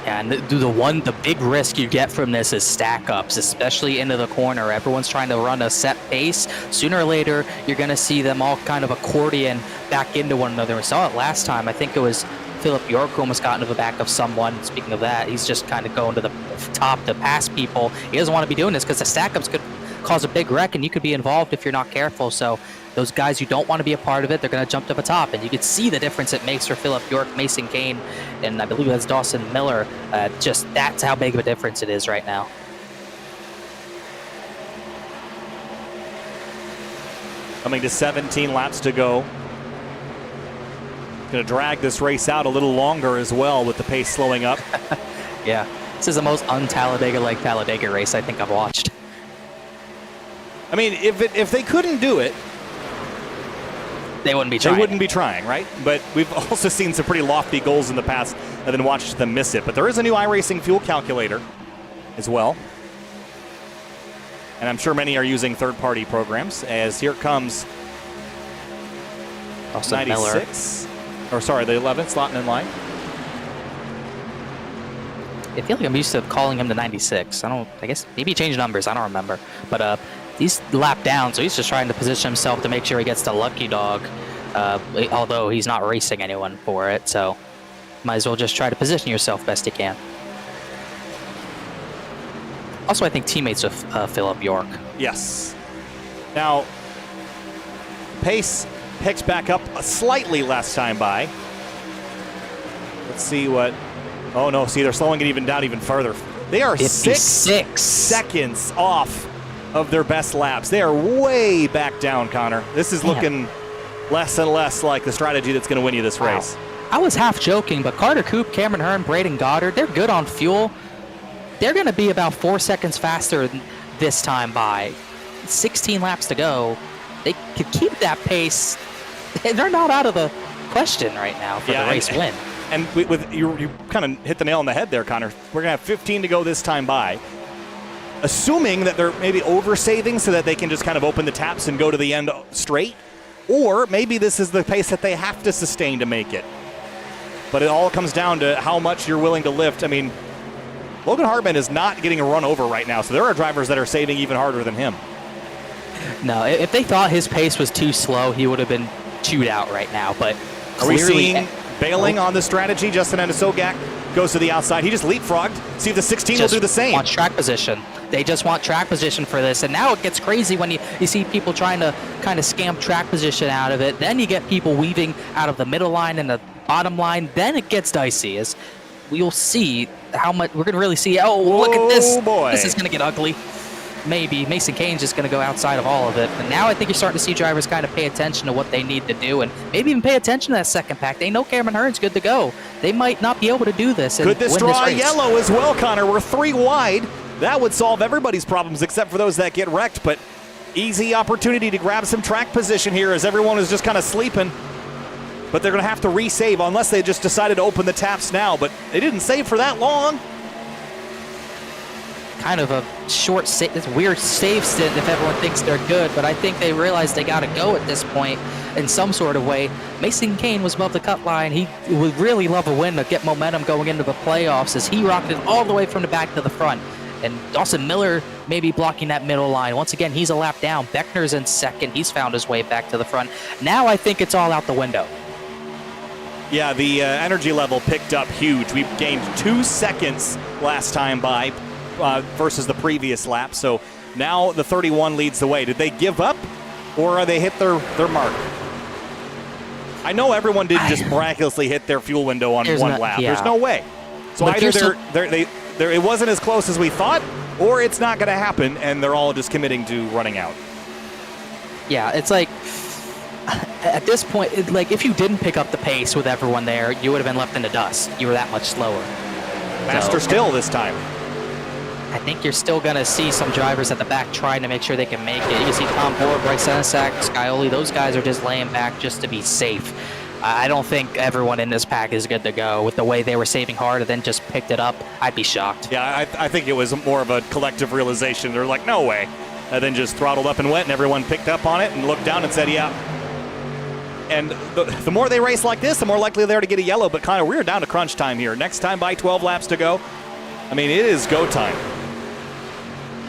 Yeah, and the big risk you get from this is stack ups, especially into the corner. Everyone's trying to run a set pace. Sooner or later, you're going to see them all kind of accordion back into one another. We saw it last time. I think it was Philip York who almost got into the back of someone. Speaking of that, he's just kind of going to the top to pass people. He doesn't want to be doing this because the stack ups could cause a big wreck, and you could be involved if you're not careful. So those guys who don't want to be a part of it, they're going to jump to the top, and you can see the difference it makes for Philip York, Mason Kane, and I believe that's Dawson Miller. Just that's how big of a difference it is right now. Coming to 17 laps to go. Going to drag this race out a little longer as well, with the pace slowing up. Yeah, this is the most un-Talladega-like Talladega race I think I've watched. I mean, if they couldn't do it, they wouldn't be trying. They wouldn't be trying, right? But we've also seen some pretty lofty goals in the past and then watched them miss it. But there is a new iRacing fuel calculator as well. And I'm sure many are using third-party programs, as here comes Also 96. Or sorry, the 11th slotting in line. I feel like I'm used to calling him the 96. I guess maybe he changed numbers. I don't remember. But he's lapped down, so he's just trying to position himself to make sure he gets the lucky dog. Although he's not racing anyone for it, so might as well just try to position yourself best you can. Also, I think teammates with Philip York. Yes. Now, pace picked back up slightly last time by. Let's see what... Oh, no, see, they're slowing it down even further. They are 6 seconds off of their best laps. They are way back down, Connor. This is looking less and less like the strategy that's going to win you this race. I was half joking, but Carter Coop, Cameron Hearn, Braden Goddard, they're good on fuel. They're going to be about 4 seconds faster this time by. 16 laps to go. They could keep that pace. They're not out of the question right now for the race win. And you kind of hit the nail on the head there, Connor. We're going to have 15 to go this time by. Assuming that they're maybe oversaving so that they can just kind of open the taps and go to the end straight. Or maybe this is the pace that they have to sustain to make it. But it all comes down to how much you're willing to lift. I mean, Logan Hartman is not getting a run over right now, so there are drivers that are saving even harder than him. No, if they thought his pace was too slow, he would have been chewed out right now. But are we seeing bailing on the strategy. Justin Endesogak goes to the outside. He just leapfrogged. See if the 16 will do the same. Want track position. They just want track position for this. And now it gets crazy when you see people trying to kind of scam track position out of it. Then you get people weaving out of the middle line and the bottom line. Then it gets dicey. As we'll see how much we're going to really see. Oh, look at this. Boy. This is going to get ugly. Maybe Mason Kane's just going to go outside of all of it. But now I think you're starting to see drivers kind of pay attention to what they need to do and maybe even pay attention to that second pack. They know Cameron Hearn's good to go. They might not be able to do this. Could this draw a yellow as well, Connor? We're 3 wide. That would solve everybody's problems except for those that get wrecked. But easy opportunity to grab some track position here as everyone is just kind of sleeping. But they're going to have to resave unless they just decided to open the taps now. But they didn't save for that long. Kind of a short, it's weird save stint if everyone thinks they're good, but I think they realize they got to go at this point in some sort of way. Mason Kane was above the cut line. He would really love a win to get momentum going into the playoffs as he rocketed all the way from the back to the front. And Dawson Miller maybe blocking that middle line. Once again, he's a lap down. Beckner's in second. He's found his way back to the front. Now I think it's all out the window. Yeah, the energy level picked up huge. We gained 2 seconds last time by versus the previous lap. So now the 31 leads the way. Did they give up or are they hit their mark? I know everyone didn't just miraculously hit their fuel window on one lap. Yeah. There's no way. So but either it wasn't as close as we thought or it's not going to happen and they're all just committing to running out. Yeah, it's like at this point, like if you didn't pick up the pace with everyone there, you would have been left in the dust. You were that much slower. Faster still this time. I think you're still going to see some drivers at the back trying to make sure they can make it. You can see Tom Bohr, Bryce Senesac, Scioli. Those guys are just laying back just to be safe. I don't think everyone in this pack is good to go. With the way they were saving hard and then just picked it up, I'd be shocked. Yeah, I think it was more of a collective realization. They're like, no way. And then just throttled up and went, and everyone picked up on it and looked down and said, yeah. And the more they race like this, the more likely they are to get a yellow. But kind of, we're down to crunch time here. Next time by 12 laps to go. I mean, it is go time.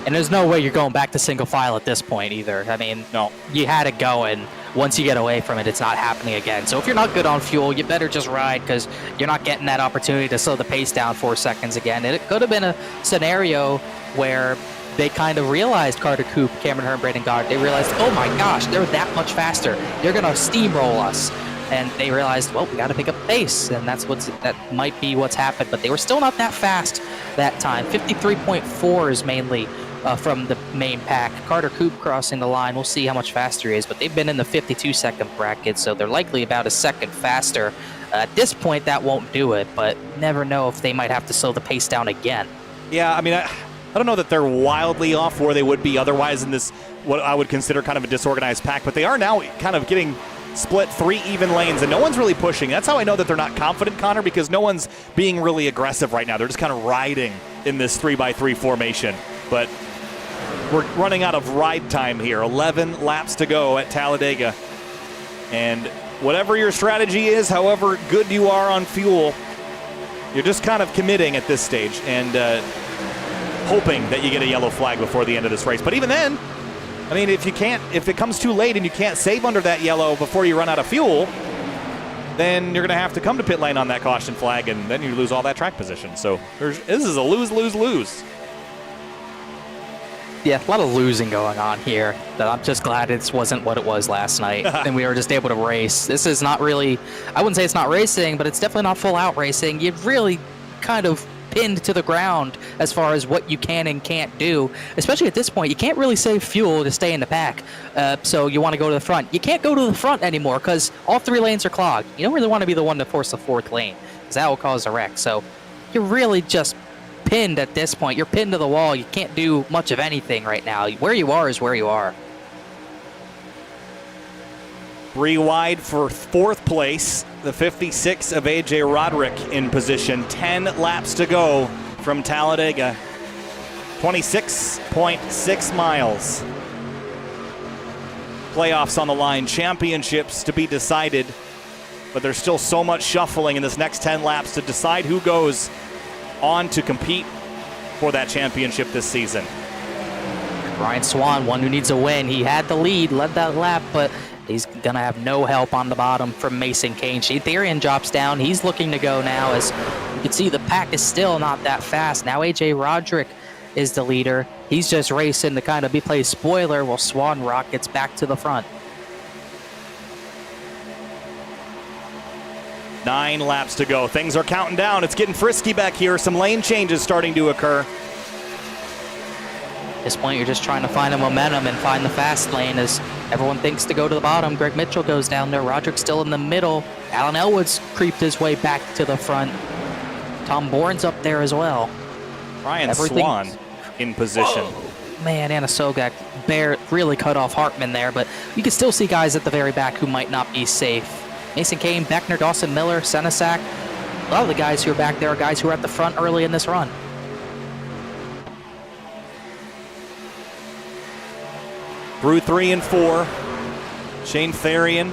And there's no way you're going back to single file at this point either. I mean, no, you had it going. Once you get away from it, it's not happening again. So if you're not good on fuel, you better just ride because you're not getting that opportunity to slow the pace down 4 seconds again. And it could have been a scenario where they kind of realized Carter Coop, Cameron Hearn, Braden Goddard, they realized, oh my gosh, they're that much faster. They're going to steamroll us. And they realized, well, we got to pick up the pace, and that might be what's happened. But they were still not that fast that time. 53.4 is mainly from the main pack. Carter Coop crossing the line. We'll see how much faster he is, but they've been in the 52-second bracket, so they're likely about a second faster. At this point, that won't do it, but never know if they might have to slow the pace down again. Yeah, I mean, I don't know that they're wildly off where they would be otherwise in this, what I would consider kind of a disorganized pack, but they are now kind of getting split 3 even lanes, and no one's really pushing. That's how I know that they're not confident, Connor, because no one's being really aggressive right now. They're just kind of riding in this 3x3 formation. But we're running out of ride time here. 11 laps to go at Talladega. And whatever your strategy is, however good you are on fuel, you're just kind of committing at this stage and hoping that you get a yellow flag before the end of this race. But even then, I mean, if it comes too late and you can't save under that yellow before you run out of fuel, then you're going to have to come to pit lane on that caution flag, and then you lose all that track position. So this is a lose, lose, lose. Yeah, a lot of losing going on here. I'm just glad it wasn't what it was last night, and we were just able to race. This is not really, I wouldn't say it's not racing, but it's definitely not full-out racing. You've really kind of pinned to the ground as far as what you can and can't do. Especially at this point, you can't really save fuel to stay in the pack. So you want to go to the front. You can't go to the front anymore because all 3 lanes are clogged. You don't really want to be the one to force the 4th lane because that will cause a wreck. So you're really just pinned at this point. You're pinned to the wall. You can't do much of anything right now. Where you are is where you are. 3 wide for 4th place. The 56 of A.J. Roderick in position. 10 laps to go from Talladega. 26.6 miles. Playoffs on the line. Championships to be decided. But there's still so much shuffling in this next 10 laps to decide who goes on to compete for that championship this season. Ryan Swan, one who needs a win. He had the lead, led that lap, but He's going to have no help on the bottom from Mason Kane. Therian drops down. He's looking to go now. As you can see, the pack is still not that fast. Now A.J. Roderick is the leader. He's just racing to kind of play spoiler while Swan Rock gets back to the front. 9 laps to go. Things are counting down. It's getting frisky back here. Some lane changes starting to occur. At this point, you're just trying to find a momentum and find the fast lane as everyone thinks to go to the bottom. Greg Mitchell goes down there. Roderick's still in the middle. Alan Elwood's creeped his way back to the front. Tom Bourne's up there as well. Ryan Swan in position. Whoa. Man, Anna Sogak really cut off Hartman there, but you can still see guys at the very back who might not be safe. Mason Kane, Beckner, Dawson Miller, Senesac. A lot of the guys who are back there are guys who are at the front early in this run. Through 3 and 4. Shane Therian.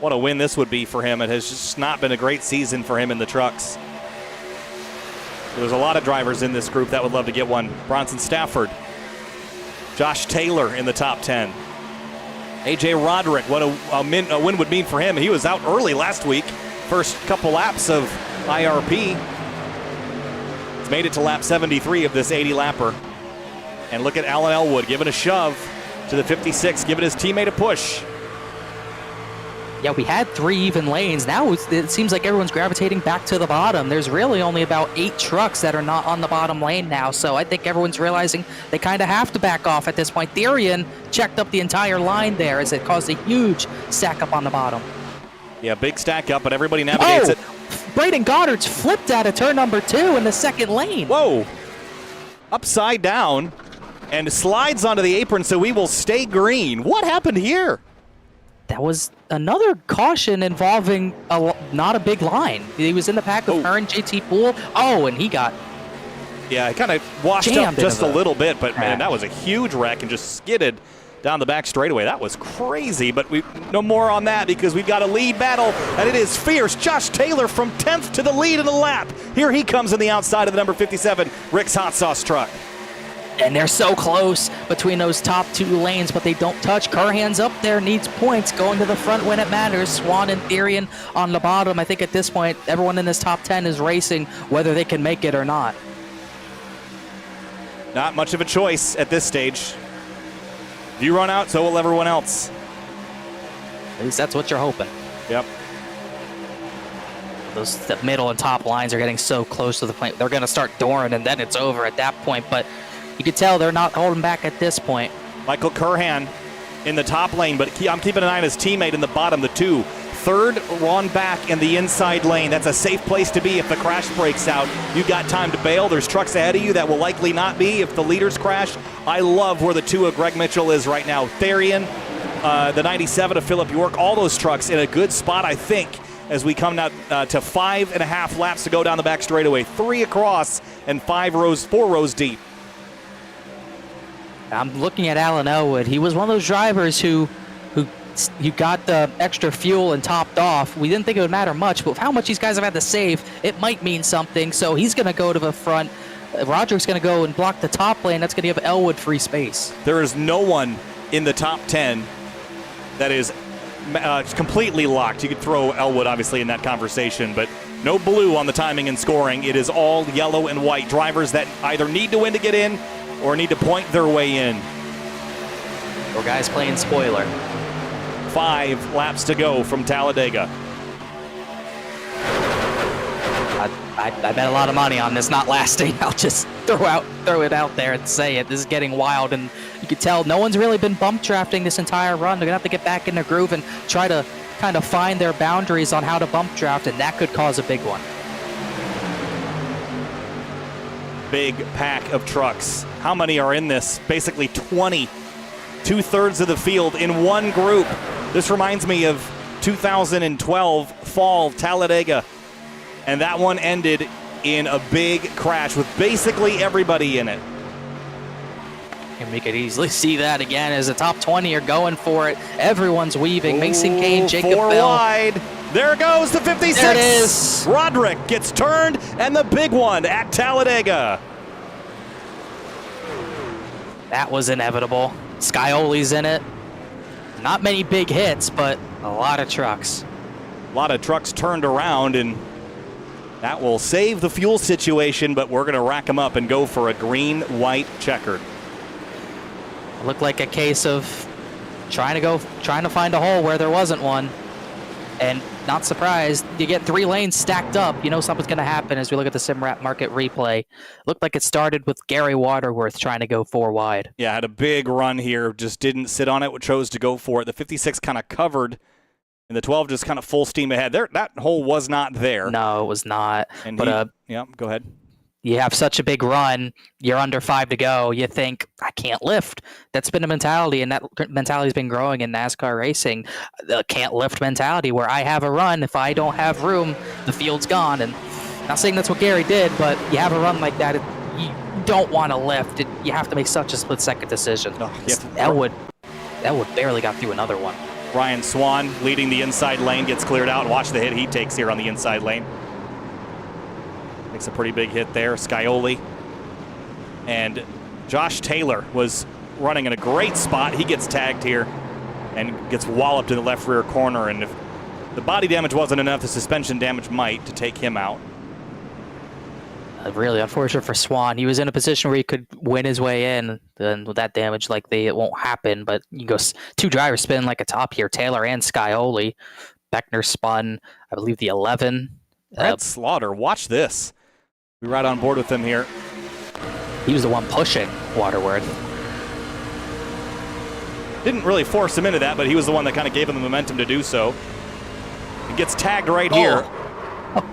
What a win this would be for him. It has just not been a great season for him in the trucks. There's a lot of drivers in this group that would love to get one. Bronson Stafford. Josh Taylor in the top 10. A.J. Roderick, what a win would mean for him. He was out early last week. First couple laps of IRP. He's made it to lap 73 of this 80-lapper. And look at Alan Elwood giving a shove to the 56, giving his teammate a push. Yeah, we had 3 even lanes. Now it seems like everyone's gravitating back to the bottom. There's really only about 8 trucks that are not on the bottom lane now, so I think everyone's realizing they kind of have to back off at this point. Therian checked up the entire line there as it caused a huge stack up on the bottom. Yeah, big stack up, but everybody navigates it. Braden Goddard's flipped out of turn number 2 in the second lane. Whoa. Upside down and slides onto the apron, so we will stay green. What happened here? That was another caution involving not a big line. He was in the pack with Hearn, JT Poole. Oh, and he got Yeah, he kind of washed up just a little bit, but man, that was a huge wreck and just skidded down the back straightaway. That was crazy, but we no more on that because we've got a lead battle, and it is fierce. Josh Taylor from 10th to the lead in the lap. Here he comes on the outside of the number 57, Rick's Hot Sauce truck. And they're so close between those top 2 lanes, but they don't touch. Carhan's up there, needs points, going to the front when it matters. Swan and Therian on the bottom. I think at this point, everyone in this top 10 is racing whether they can make it or not. Not much of a choice at this stage. If you run out, so will everyone else. At least that's what you're hoping. Yep. The middle and top lines are getting so close to the point. They're going to start dooring, and then it's over at that point. But you can tell they're not holding back at this point. Michael Curhan in the top lane, but I'm keeping an eye on his teammate in the bottom, the 2. Third, Ron back in the inside lane. That's a safe place to be if the crash breaks out. You got time to bail. There's trucks ahead of you that will likely not be if the leaders crash. I love where the 2 of Greg Mitchell is right now. Therian, the 97 of Philip York, all those trucks in a good spot, I think, as we come now to 5.5 laps to go down the back straightaway. 3 across and 4 rows deep. I'm looking at Alan Elwood. He was one of those drivers who got the extra fuel and topped off. We didn't think it would matter much, but with how much these guys have had to save, it might mean something. So he's going to go to the front. Roderick's going to go and block the top lane. That's going to give Elwood free space. There is no one in the top 10 that is completely locked. You could throw Elwood, obviously, in that conversation, but no blue on the timing and scoring. It is all yellow and white. Drivers that either need to win to get in or need to point their way in. Or guys playing spoiler. 5 laps to go from Talladega. I bet a lot of money on this not lasting. I'll just throw it out there and say it. This is getting wild, and you can tell no one's really been bump drafting this entire run. They're gonna have to get back in their groove and try to kind of find their boundaries on how to bump draft, and that could cause a big one. Big pack of trucks. How many are in this? Basically 20. 2/3 of the field in one group. This reminds me of 2012 fall Talladega. And that one ended in a big crash with basically everybody in it. And we could easily see that again as the top 20 are going for it. Everyone's weaving. Mason Kane, Jacob 4 Bell. wide. There goes the 56. There it is. Roderick gets turned, and the big one at Talladega. That was inevitable. Scioli's in it. Not many big hits, but a lot of trucks. A lot of trucks turned around, and that will save the fuel situation, but we're going to rack them up and go for a green, white, checkered. Looked like a case of trying to find a hole where there wasn't one. And not surprised, you get 3 lanes stacked up. You know something's going to happen as we look at the SimRap market replay. Looked like it started with Gary Waterworth trying to go 4 wide. Yeah, had a big run here, just didn't sit on it, chose to go for it. The 56 kind of covered, and the 12 just kind of full steam ahead. That hole was not there. No, it was not. And but yeah, go ahead. You have such a big run, you're under 5 to go, you think, I can't lift. That's been a mentality, and that mentality has been growing in NASCAR racing. The can't lift mentality, where I have a run, if I don't have room, the field's gone. And not saying that's what Gary did, but you have a run like that, you don't want to lift. You have to make such a split-second decision. Oh, Elwood barely got through another one. Ryan Swan leading the inside lane, gets cleared out. Watch the hit he takes here on the inside lane. Makes a pretty big hit there. Scioli. And Josh Taylor was running in a great spot. He gets tagged here and gets walloped in the left rear corner. And if the body damage wasn't enough, the suspension damage might to take him out. Really unfortunate for Swan. He was in a position where he could win his way in. And with that damage, likely it won't happen. But you go 2 drivers spin like a top here, Taylor and Scioli. Beckner spun, I believe, the 11. Brad Slaughter, watch this. We're right on board with him here. He was the one pushing Waterworth. Didn't really force him into that, but he was the one that kind of gave him the momentum to do so. He gets tagged right here.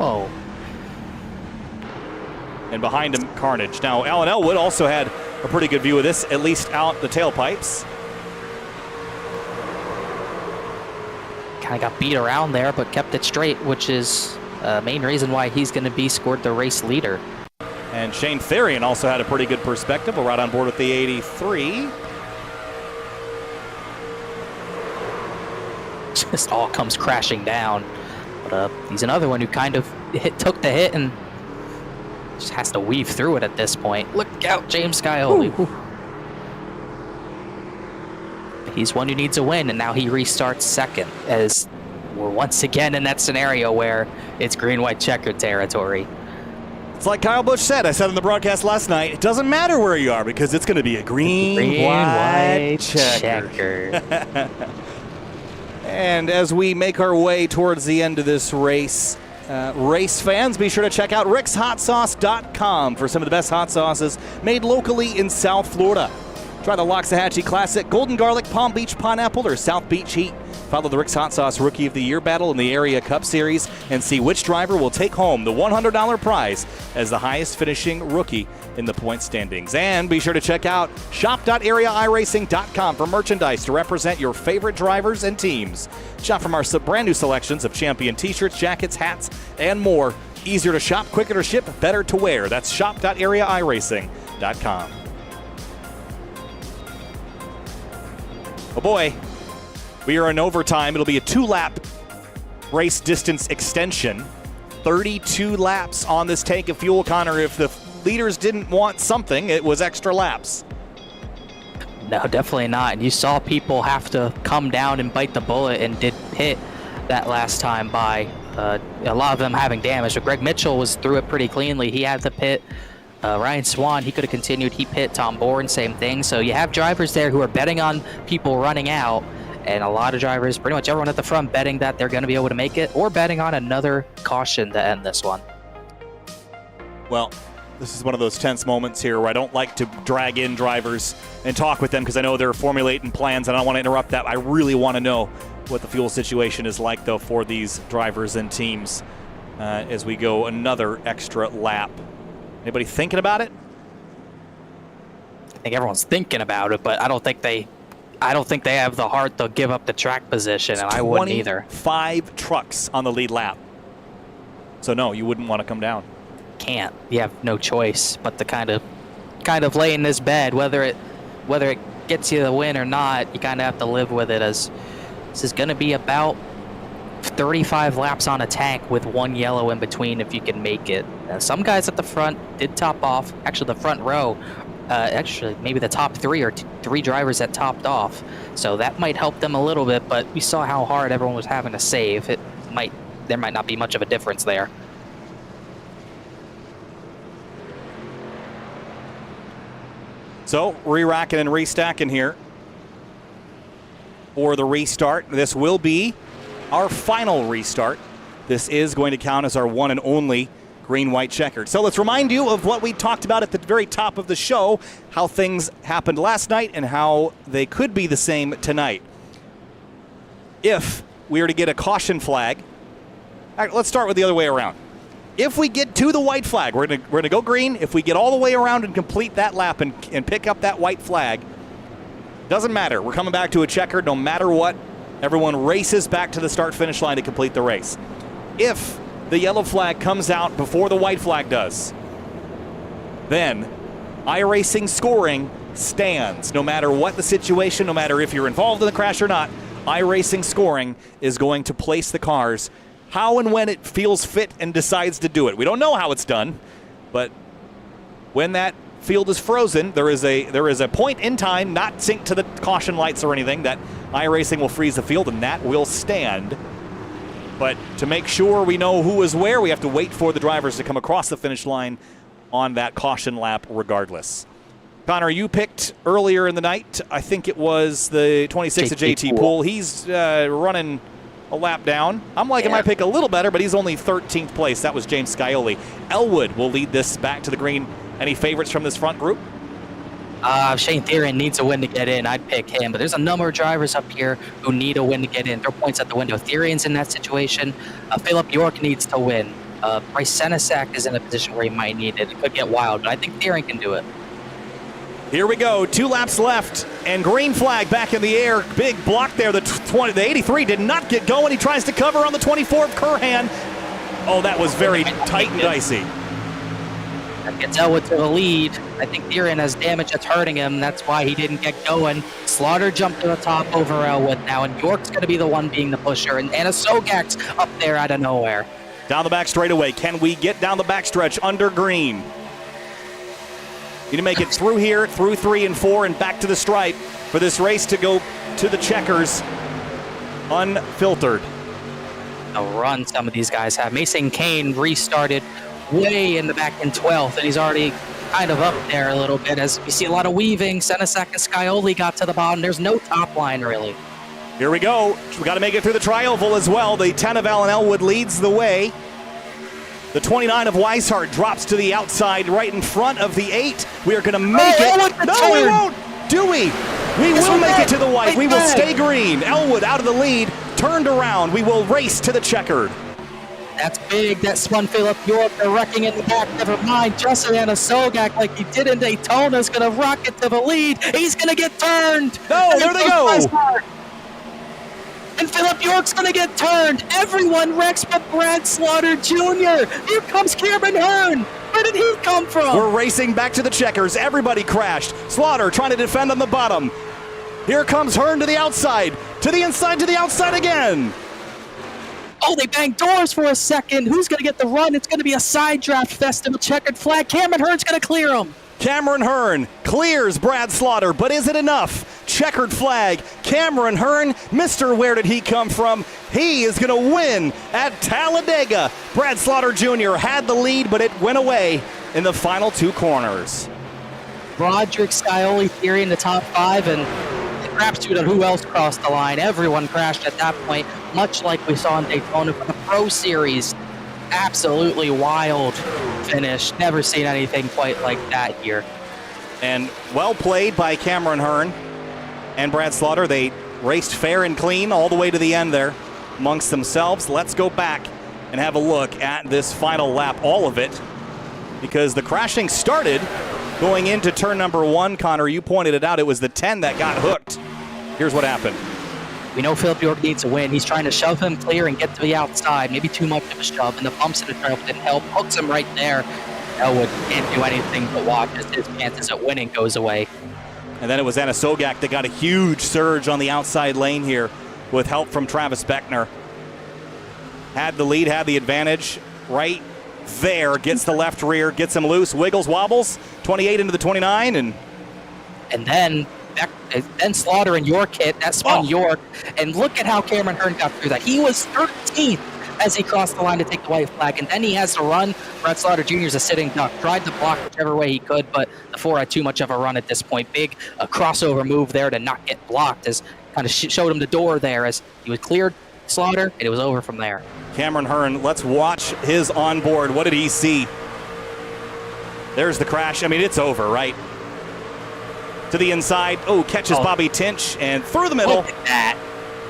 Oh. And behind him, carnage. Now, Alan Elwood also had a pretty good view of this, at least out the tailpipes. Kind of got beat around there, but kept it straight, which is main reason why he's going to be scored the race leader. And Shane Therian also had a pretty good perspective. We're right on board with the 83. Just all comes crashing down. But he's another one who kind of took the hit and just has to weave through it at this point. Look out, James Scioli. He's one who needs a win, and now he restarts second as we're once again in that scenario where it's green-white checkered territory. It's like Kyle Busch said. I said on the broadcast last night, it doesn't matter where you are because it's going to be a green-white checker. And as we make our way towards the end of this race, race fans, be sure to check out rickshotsauce.com for some of the best hot sauces made locally in South Florida. Try the Loxahatchee Classic, Golden Garlic, Palm Beach Pineapple, or South Beach Heat. Follow the Rick's Hot Sauce Rookie of the Year battle in the Area Cup Series and see which driver will take home the $100 prize as the highest finishing rookie in the point standings. And be sure to check out shop.areairacing.com for merchandise to represent your favorite drivers and teams. Shop from our brand new selections of champion t-shirts, jackets, hats, and more. Easier to shop, quicker to ship, better to wear. That's shop.areairacing.com. Oh boy, we are in overtime. It'll be a 2-lap race distance extension. 32 laps on this tank of fuel, Connor. If the leaders didn't want something, it was extra laps. No, definitely not. And you saw people have to come down and bite the bullet and did pit that last time by. A lot of them having damage. But Greg Mitchell was through it pretty cleanly. He had the pit. Ryan Swan, he could have continued. He pit. Tom Bourne, same thing. So you have drivers there who are betting on people running out, and a lot of drivers, pretty much everyone at the front, betting that they're going to be able to make it, or betting on another caution to end this one. Well, this is one of those tense moments here where I don't like to drag in drivers and talk with them because I know they're formulating plans and I don't want to interrupt that. I really want to know what the fuel situation is like, though, for these drivers and teams as we go another extra lap. Anybody thinking about it? I think everyone's thinking about it, but I don't think they have the heart to give up the track position, and I wouldn't either. 5 trucks on the lead lap. So no, you wouldn't want to come down. Can't. You have no choice but to kind of lay in this bed, whether it gets you the win or not. You kind of have to live with it, as this is going to be about 35 laps on a tank with 1 yellow in between if you can make it. Some guys at the front did top off. Actually, the front row actually maybe the top three or three drivers that topped off. So that might help them a little bit, but we saw how hard everyone was having to save. There might not be much of a difference there. So re-racking and restacking here for the restart. This will be our final restart. This is going to count as our one and only green-white checkered. So let's remind you of what we talked about at the very top of the show, how things happened last night and how they could be the same tonight. If we were to get a caution flag, all right, let's start with the other way around. If we get to the white flag, we're gonna go green. If we get all the way around and complete that lap and pick up that white flag, doesn't matter. We're coming back to a checkered no matter what. Everyone races back to the start-finish line to complete the race. If the yellow flag comes out before the white flag does, then iRacing scoring stands. No matter what the situation, no matter if you're involved in the crash or not, iRacing scoring is going to place the cars how and when it feels fit and decides to do it. We don't know how it's done, but when that field is frozen, there is a point in time, not synced to the caution lights or anything, that iRacing will freeze the field and that will stand. But to make sure we know who is where, we have to wait for the drivers to come across the finish line on that caution lap regardless. Connor, you picked earlier in the night, I think it was the 26th of JT Poole. He's running a lap down. I'm liking my pick a little better, but he's only 13th place. That was James Scioli. Elwood will lead this back to the green. Any favorites from this front group? Shane Thieren needs a win to get in. I'd pick him, but there's a number of drivers up here who need a win to get in. Throw points at the window. Thieren's in that situation. Philip York needs to win. Bryce Senesac is in a position where he might need it. It could get wild, but I think Thieren can do it. Here we go, 2 laps left, and green flag back in the air. Big block there. The 83 did not get going. He tries to cover on the 24 of Curhan. Oh, that was very tight and dicey. That gets Elwood to the lead. I think Thieren has damage that's hurting him. That's why he didn't get going. Slaughter jumped to the top over Elwood now, and York's going to be the one being the pusher, and Anna Sogak's up there out of nowhere. Down the back straightaway. Can we get down the backstretch under green? You need to make it through here, through 3 and 4, and back to the stripe for this race to go to the checkers unfiltered. A run some of these guys have. Mason Kane restarted way in the back in 12th, and he's already kind of up there a little bit as we see a lot of weaving. Senesac and Scioli got to the bottom. There's no top line, really. Here we go. We got to make it through the tri-oval as well. The 10 of Alan Elwood leads the way. The 29 of Weishart drops to the outside right in front of the 8. We are going to make it. No, we won't. Do we? We will make it to the white. We will stay green. Elwood out of the lead, turned around. We will race to the checkered. That's big. That spun Philip York. They're wrecking in the back. Never mind. Justin Anna Sogak, like he did in Daytona, is going to rocket to the lead. He's going to get turned. No, there they go. And Philip York's going to get turned. Everyone wrecks but Brad Slaughter Jr. Here comes Cameron Hearn. Where did he come from? We're racing back to the checkers. Everybody crashed. Slaughter trying to defend on the bottom. Here comes Hearn to the outside. To the inside, to the outside again. Oh, they banged doors for a second. Who's going to get the run? It's going to be a side draft fest of a checkered flag. Cameron Hearn's going to clear him. Cameron Hearn clears Brad Slaughter, but is it enough? Checkered flag. Cameron Hearn, Mr. Where Did He Come From? He is going to win at Talladega. Brad Slaughter Jr. had the lead, but it went away in the final 2 corners. Broderick, Scioli, Thieren in the top 5, and the crapshoot on who else crossed the line. Everyone crashed at that point, much like we saw in Daytona for the Pro Series. Absolutely wild finish. Never seen anything quite like that here. And well played by Cameron Hearn and Brad Slaughter. They raced fair and clean all the way to the end there amongst themselves. Let's go back and have a look at this final lap, all of it, because the crashing started going into turn number 1. Connor, you pointed it out. It was the 10 that got hooked. Here's what happened. We know Philip York needs a win. He's trying to shove him clear and get to the outside. Maybe too much of a shove, and the bumps in the trail didn't help. Hooks him right there. Elwood can't do anything but watch as his chances at winning goes away. And then it was Anna Sogak that got a huge surge on the outside lane here with help from Travis Beckner. Had the lead, had the advantage right there. Gets the left rear, gets him loose, wiggles, wobbles, 28 into the 29, and then Slaughter and York hit. That spun York. And look at how Cameron Hearn got through that. He was 13th as he crossed the line to take the white flag. And then he has to run. Brad Slaughter Jr. is a sitting duck. Tried to block whichever way he could, but the 4 had too much of a run at this point. Big crossover move there to not get blocked, as kind of showed him the door there as he was cleared Slaughter, and it was over from there. Cameron Hearn, let's watch his onboard. What did he see? There's the crash. I mean, it's over, right? To the inside. Oh, catches Bobby Tinch and through the middle. Look at that.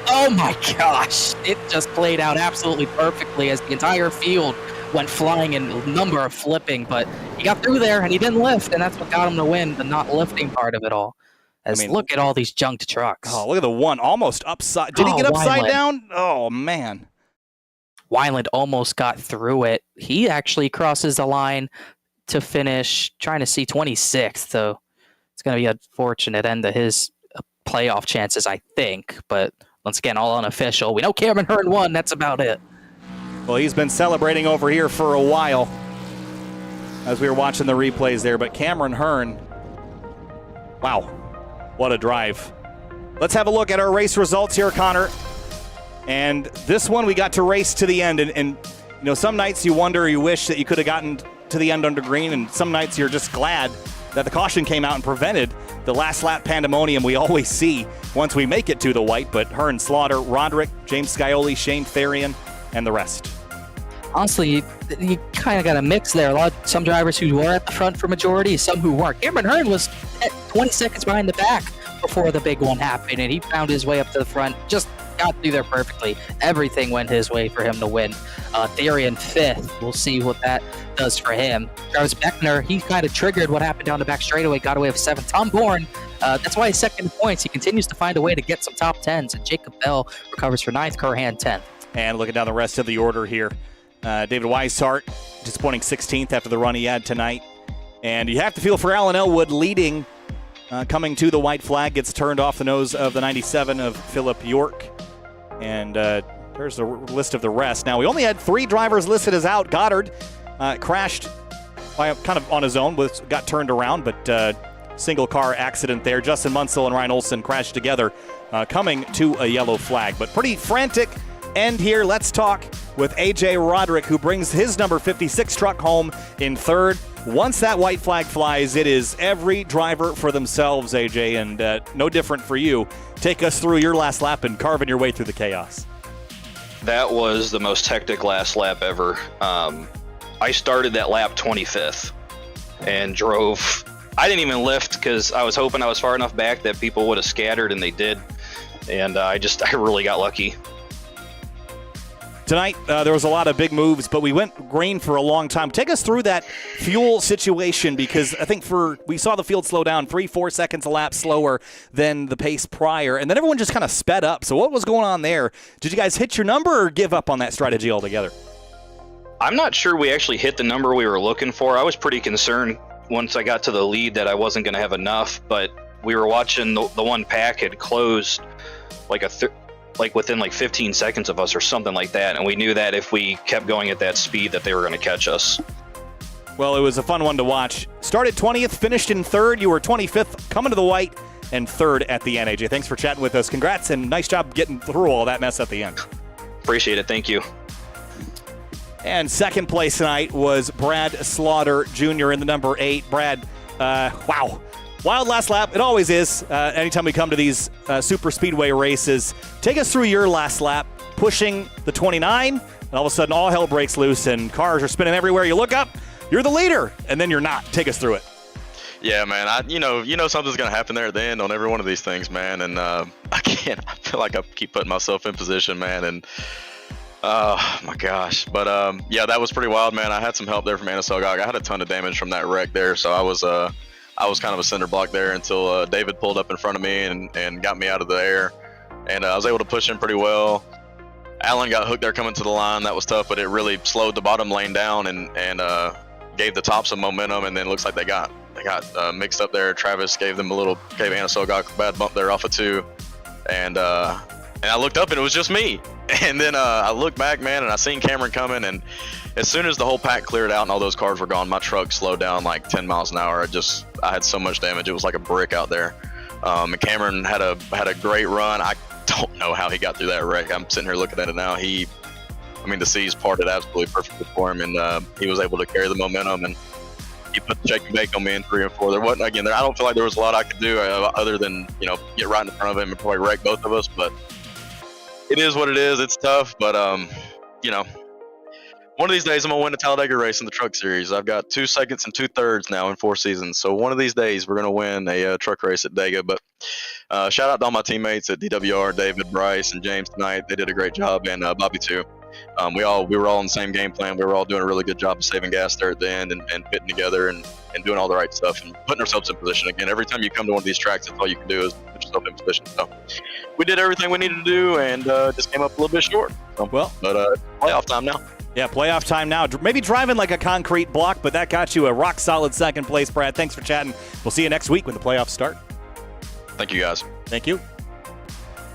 Oh my gosh. It just played out absolutely perfectly as the entire field went flying in a number of flipping, but he got through there and he didn't lift, and that's what got him to win, the not lifting part of it all. Look at all these junked trucks. Oh, look at the one almost upside. Did he get upside down? Oh, man. Weiland almost got through it. He actually crosses the line to finish, trying to see 26th, so it's going to be a fortunate end to his playoff chances, I think. But once again, all unofficial. We know Cameron Hearn won. That's about it. Well, he's been celebrating over here for a while as we were watching the replays there. But Cameron Hearn, wow, what a drive. Let's have a look at our race results here, Connor. And this one, we got to race to the end. And you know, some nights you wonder, you wish that you could have gotten to the end under green. And some nights you're just glad that the caution came out and prevented the last lap pandemonium we always see once we make it to the white. But Hearn, Slaughter, Roderick, James Scioli, Shane Therian, and the rest. Honestly, you kind of got a mix there. Some drivers who were at the front for majority, some who weren't. Cameron Hearn was at 20 seconds behind the back before the big one happened, and he found his way up to the front, just got through there perfectly. Everything went his way for him to win. Therian 5th. We'll see what that does for him. Travis Beckner, he kind of triggered what happened down the back straightaway, got away with 7th. Tom Bourne, that's why he's second in points. He continues to find a way to get some top 10s, and Jacob Bell recovers for 9th, Curhan 10th. And looking down the rest of the order here, David Weishart, disappointing 16th after the run he had tonight. And you have to feel for Alan Elwood leading, coming to the white flag, gets turned off the nose of the 97 of Philip York. And there's the list of the rest. Now, we only had 3 drivers listed as out. Goddard crashed kind of on his own, got turned around, but single car accident there. Justin Munsell and Ryan Olsen crashed together, coming to a yellow flag. But pretty frantic end here. Let's talk with A.J. Roderick, who brings his number 56 truck home in 3rd. Once that white flag flies, it is every driver for themselves, A.J., and no different for you. Take us through your last lap and carving your way through the chaos. That was the most hectic last lap ever. I started that lap 25th and drove. I didn't even lift because I was hoping I was far enough back that people would have scattered, and they did. And I really got lucky. Tonight, there was a lot of big moves, but we went green for a long time. Take us through that fuel situation, because I think we saw the field slow down 3-4 seconds a lap slower than the pace prior, and then everyone just kind of sped up. So what was going on there? Did you guys hit your number or give up on that strategy altogether? I'm not sure we actually hit the number we were looking for. I was pretty concerned once I got to the lead that I wasn't going to have enough, but we were watching the one pack had closed within 15 seconds of us or something like that, and we knew that if we kept going at that speed that they were going to catch us. Well, it was a fun one to watch. Started 20th, finished in 3rd. You were 25th, coming to the white, and 3rd at the end. AJ, thanks for chatting with us. Congrats, and nice job getting through all that mess at the end. Appreciate it. Thank you. And 2nd place tonight was Brad Slaughter Jr. in the number 8. Brad, wow. Wild last lap. It always is. Anytime we come to these super speedway races. Take us through your last lap, pushing the 29, and all of a sudden all hell breaks loose and cars are spinning everywhere. You look up, you're the leader, and then you're not. Take us through it. Yeah, man. You know something's gonna happen there at the end on every one of these things, man. And I feel like I keep putting myself in position, man. And oh my gosh. But yeah, that was pretty wild, man. I had some help there from Anna Selgog. I had a ton of damage from that wreck there, so I was kind of a cinder block there until David pulled up in front of me and got me out of the air. And I was able to push him pretty well. Alan got hooked there coming to the line. That was tough, but it really slowed the bottom lane down and gave the top some momentum. And then it looks like they got mixed up there. Travis gave Anna Selgog a bad bump there off of 2. And And I looked up and it was just me. And then I looked back, man, and I seen Cameron coming. And as soon as the whole pack cleared out and all those cars were gone, my truck slowed down like 10 miles an hour. I had so much damage. It was like a brick out there. And Cameron had a great run. I don't know how he got through that wreck. I'm sitting here looking at it now. The seas parted absolutely perfectly for him, and he was able to carry the momentum, and he put the shake and bake on me in 3 and 4. There wasn't, again, I don't feel like there was a lot I could do other than, get right in front of him and probably wreck both of us, but it is what it is. It's tough, but, one of these days I'm going to win a Talladega race in the truck series. I've got 2 seconds and 2 thirds now in 4 seasons, so one of these days we're going to win a truck race at Dega, but shout out to all my teammates at DWR, David, Bryce, and James tonight. They did a great job, and Bobby too. We were all in the same game plan. We were all doing a really good job of saving gas there at the end and fitting together and doing all the right stuff and putting ourselves in position. Again, every time you come to one of these tracks, that's all you can do is put yourself in position. So we did everything we needed to do and just came up a little bit short. So, but playoff time now. Yeah, playoff time now. Maybe driving like a concrete block, but that got you a rock-solid second place, Brad. Thanks for chatting. We'll see you next week when the playoffs start. Thank you, guys. Thank you.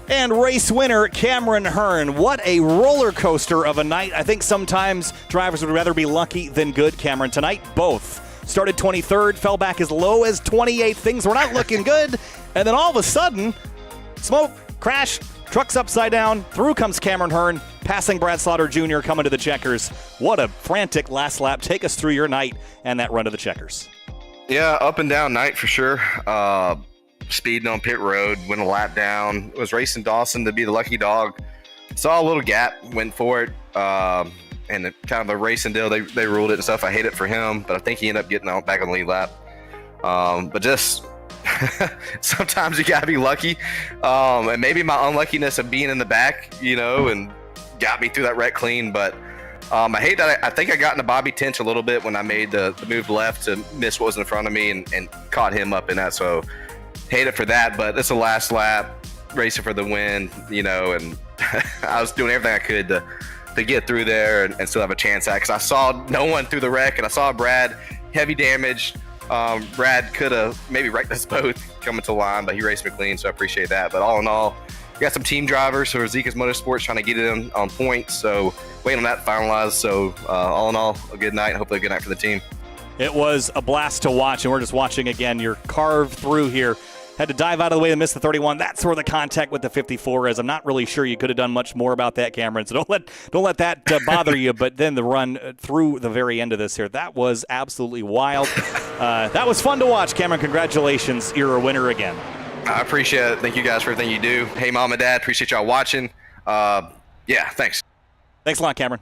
And race winner Cameron Hearn. What a roller coaster of a night. I think sometimes drivers would rather be lucky than good, Cameron. Tonight, both. Started 23rd, fell back as low as 28th. Things were not looking good. And then all of a sudden, smoke, crash, truck's upside down. Through comes Cameron Hearn, passing Brad Slaughter Jr. coming to the checkers. What a frantic last lap. Take us through your night and that run to the checkers. Yeah, up and down night for sure. Speeding on pit road, went a lap down. Was racing Dawson to be the lucky dog. Saw a little gap, went for it. And kind of a racing deal. They ruled it and stuff. I hate it for him, but I think he ended up getting back on the lead lap. But just sometimes you gotta be lucky. And maybe my unluckiness of being in the back, and got me through that wreck clean. But I hate that. I think I got into Bobby Tinch a little bit when I made the move left to miss what was in front of me and caught him up in that. So hate it for that. But it's the last lap, racing for the win, and I was doing everything I could to get through there and still have a chance at. Because I saw no one through the wreck, and I saw Brad heavy damage. Brad could have maybe wrecked us both coming to the line, but he raced me clean, so I appreciate that. But all in all, we got some team drivers for Zekas Motorsports trying to get it on points, so waiting on that finalized. So all in all, a good night. Hopefully a good night for the team. It was a blast to watch, and we're just watching again. You're carved through here. Had to dive out of the way to miss the 31. That's where the contact with the 54 is. I'm not really sure you could have done much more about that, Cameron. So don't let that bother you. But then the run through the very end of this here, that was absolutely wild. That was fun to watch, Cameron. Congratulations. You're a winner again. I appreciate it. Thank you guys for everything you do. Hey, Mom and Dad, appreciate y'all watching. Yeah, thanks. Thanks a lot, Cameron.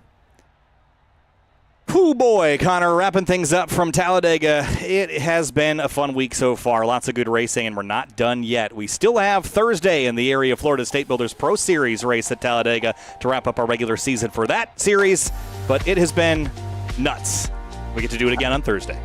Whoo boy, Connor, wrapping things up from Talladega. It has been a fun week so far. Lots of good racing, and we're not done yet. We still have Thursday in the area Florida State Builders Pro Series race at Talladega to wrap up our regular season for that series, but it has been nuts. We get to do it again on Thursday.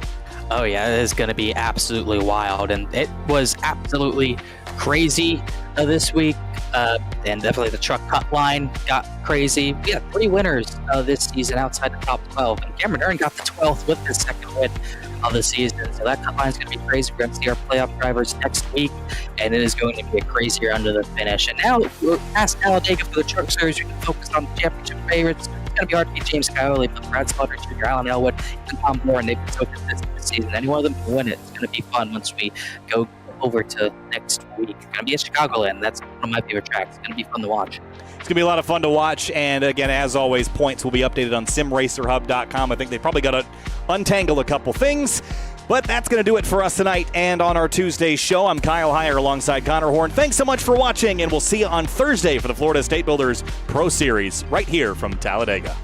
Oh, yeah, it is going to be absolutely wild, and it was absolutely crazy this week. And definitely the truck cut line got crazy. We had 3 winners this season outside the top 12, and Cameron Hearn got the 12th with his second win of the season. So that cut line is going to be crazy. We're going to see our playoff drivers next week, and it is going to be a crazier under the finish. And now we're past Talladega for the truck series. We can focus on the championship favorites. It's going to be hard to beat James Coyote, but Brad Slaughter Jr., Alan Elwood, and Tom Moore, and they've been so consistent this season. Any one of them can win it. It's going to be fun once we go over to next week. It's going to be in Chicagoland. That's one of my favorite tracks. It's going to be fun to watch. It's going to be a lot of fun to watch. And again, as always, points will be updated on simracerhub.com. I think they probably got to untangle a couple things. But that's going to do it for us tonight and on our Tuesday show. I'm Kyle Heyer alongside Connor Horn. Thanks so much for watching, and we'll see you on Thursday for the Florida State Builders Pro Series right here from Talladega.